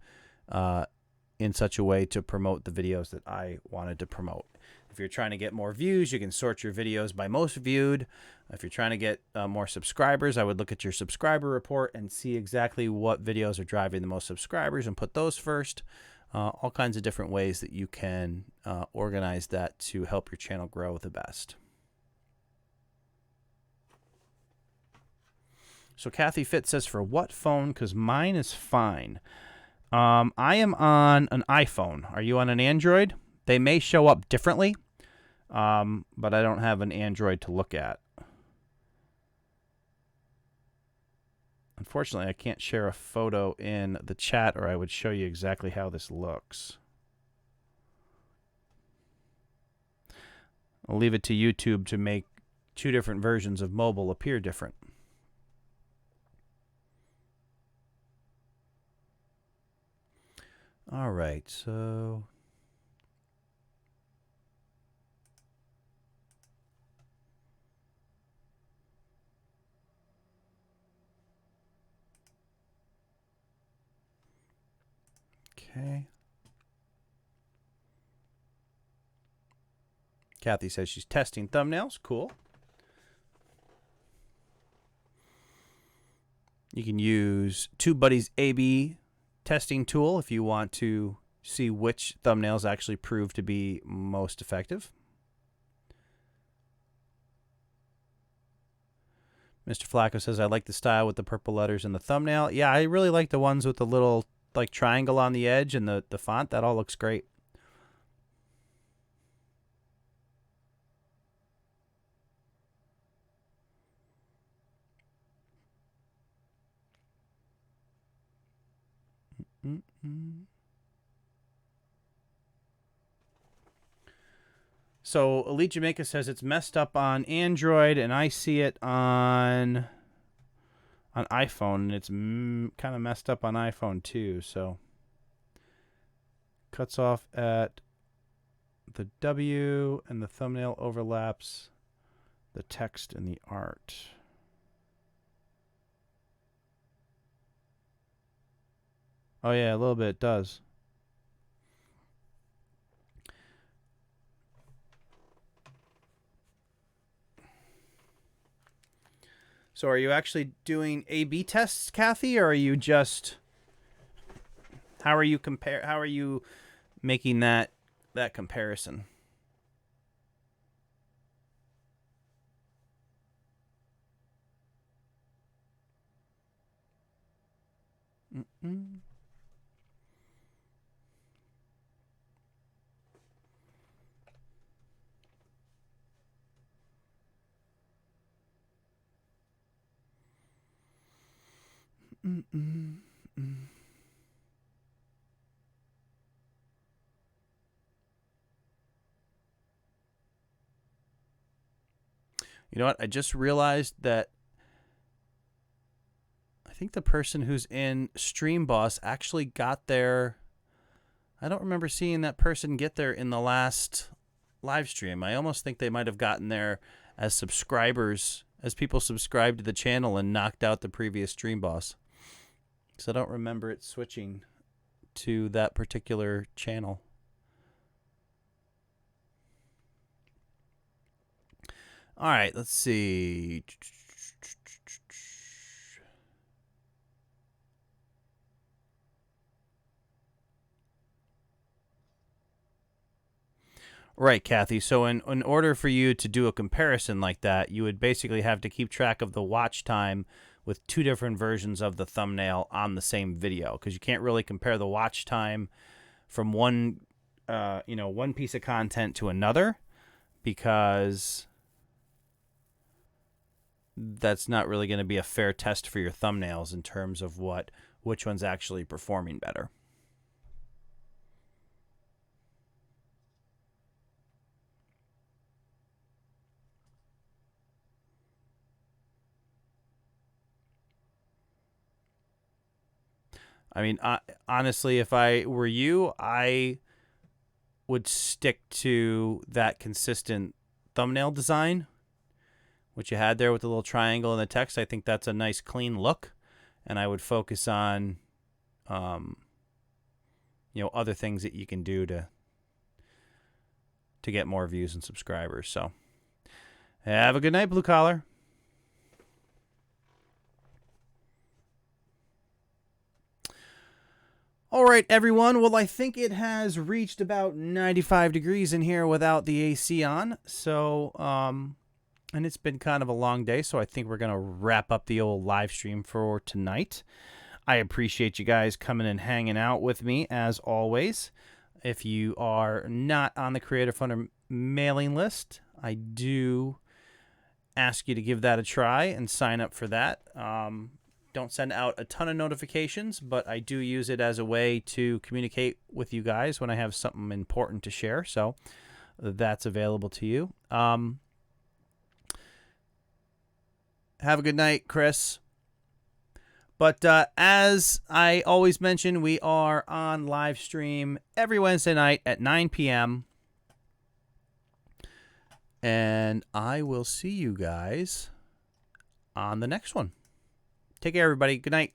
S1: in such a way to promote the videos that I wanted to promote. If you're trying to get more views, you can sort your videos by most viewed. If you're trying to get more subscribers, I would look at your subscriber report and see exactly what videos are driving the most subscribers and put those first. All kinds of different ways that you can organize that to help your channel grow the best. So Kathy Fitz says, for what phone? Because mine is fine. I am on an iPhone. Are you on an Android? They may show up differently, but I don't have an Android to look at. Unfortunately, I can't share a photo in the chat, or I would show you exactly how this looks. I'll leave it to YouTube to make two different versions of mobile appear different. All right, so okay. Kathy says she's testing thumbnails. Cool. You can use TubeBuddy's A/B testing tool if you want to see which thumbnails actually prove to be most effective. Mr. Flacco says, I like the style with the purple letters in the thumbnail. Yeah, I really like the ones with the little like triangle on the edge and the font. That all looks great. So Elite Jamaica says it's messed up on Android, and I see it on iPhone, and it's kind of messed up on iPhone too. So cuts off at the W, and the thumbnail overlaps the text and the art. Oh yeah, a little bit it does. So are you actually doing A/B tests, Kathy, or are you just how are you making that comparison? You know what? I just realized that I think the person who's in Stream Boss actually got there. I don't remember seeing that person get there in the last live stream. I almost think they might have gotten there as subscribers, as people subscribed to the channel and knocked out the previous Stream Boss. So I don't remember it switching to that particular channel. All right, let's see. Right, Kathy. So in order for you to do a comparison like that, you would basically have to keep track of the watch time with two different versions of the thumbnail on the same video, because you can't really compare the watch time from one piece of content to another, because that's not really going to be a fair test for your thumbnails in terms of which one's actually performing better. I mean, honestly, if I were you, I would stick to that consistent thumbnail design, which you had there with the little triangle and the text. I think that's a nice, clean look, and I would focus on, other things that you can do to get more views and subscribers. So, have a good night, Blue Collar. All right, everyone. Well, I think it has reached about 95 degrees in here without the AC on. So, and it's been kind of a long day, so I think we're going to wrap up the old live stream for tonight. I appreciate you guys coming and hanging out with me, as always. If you are not on the Creator Funder mailing list, I do ask you to give that a try and sign up for that. Don't send out a ton of notifications, but I do use it as a way to communicate with you guys when I have something important to share. So that's available to you. Have a good night, Chris. But as I always mention, we are on live stream every Wednesday night at 9 p.m. And I will see you guys on the next one. Take care, everybody. Good night.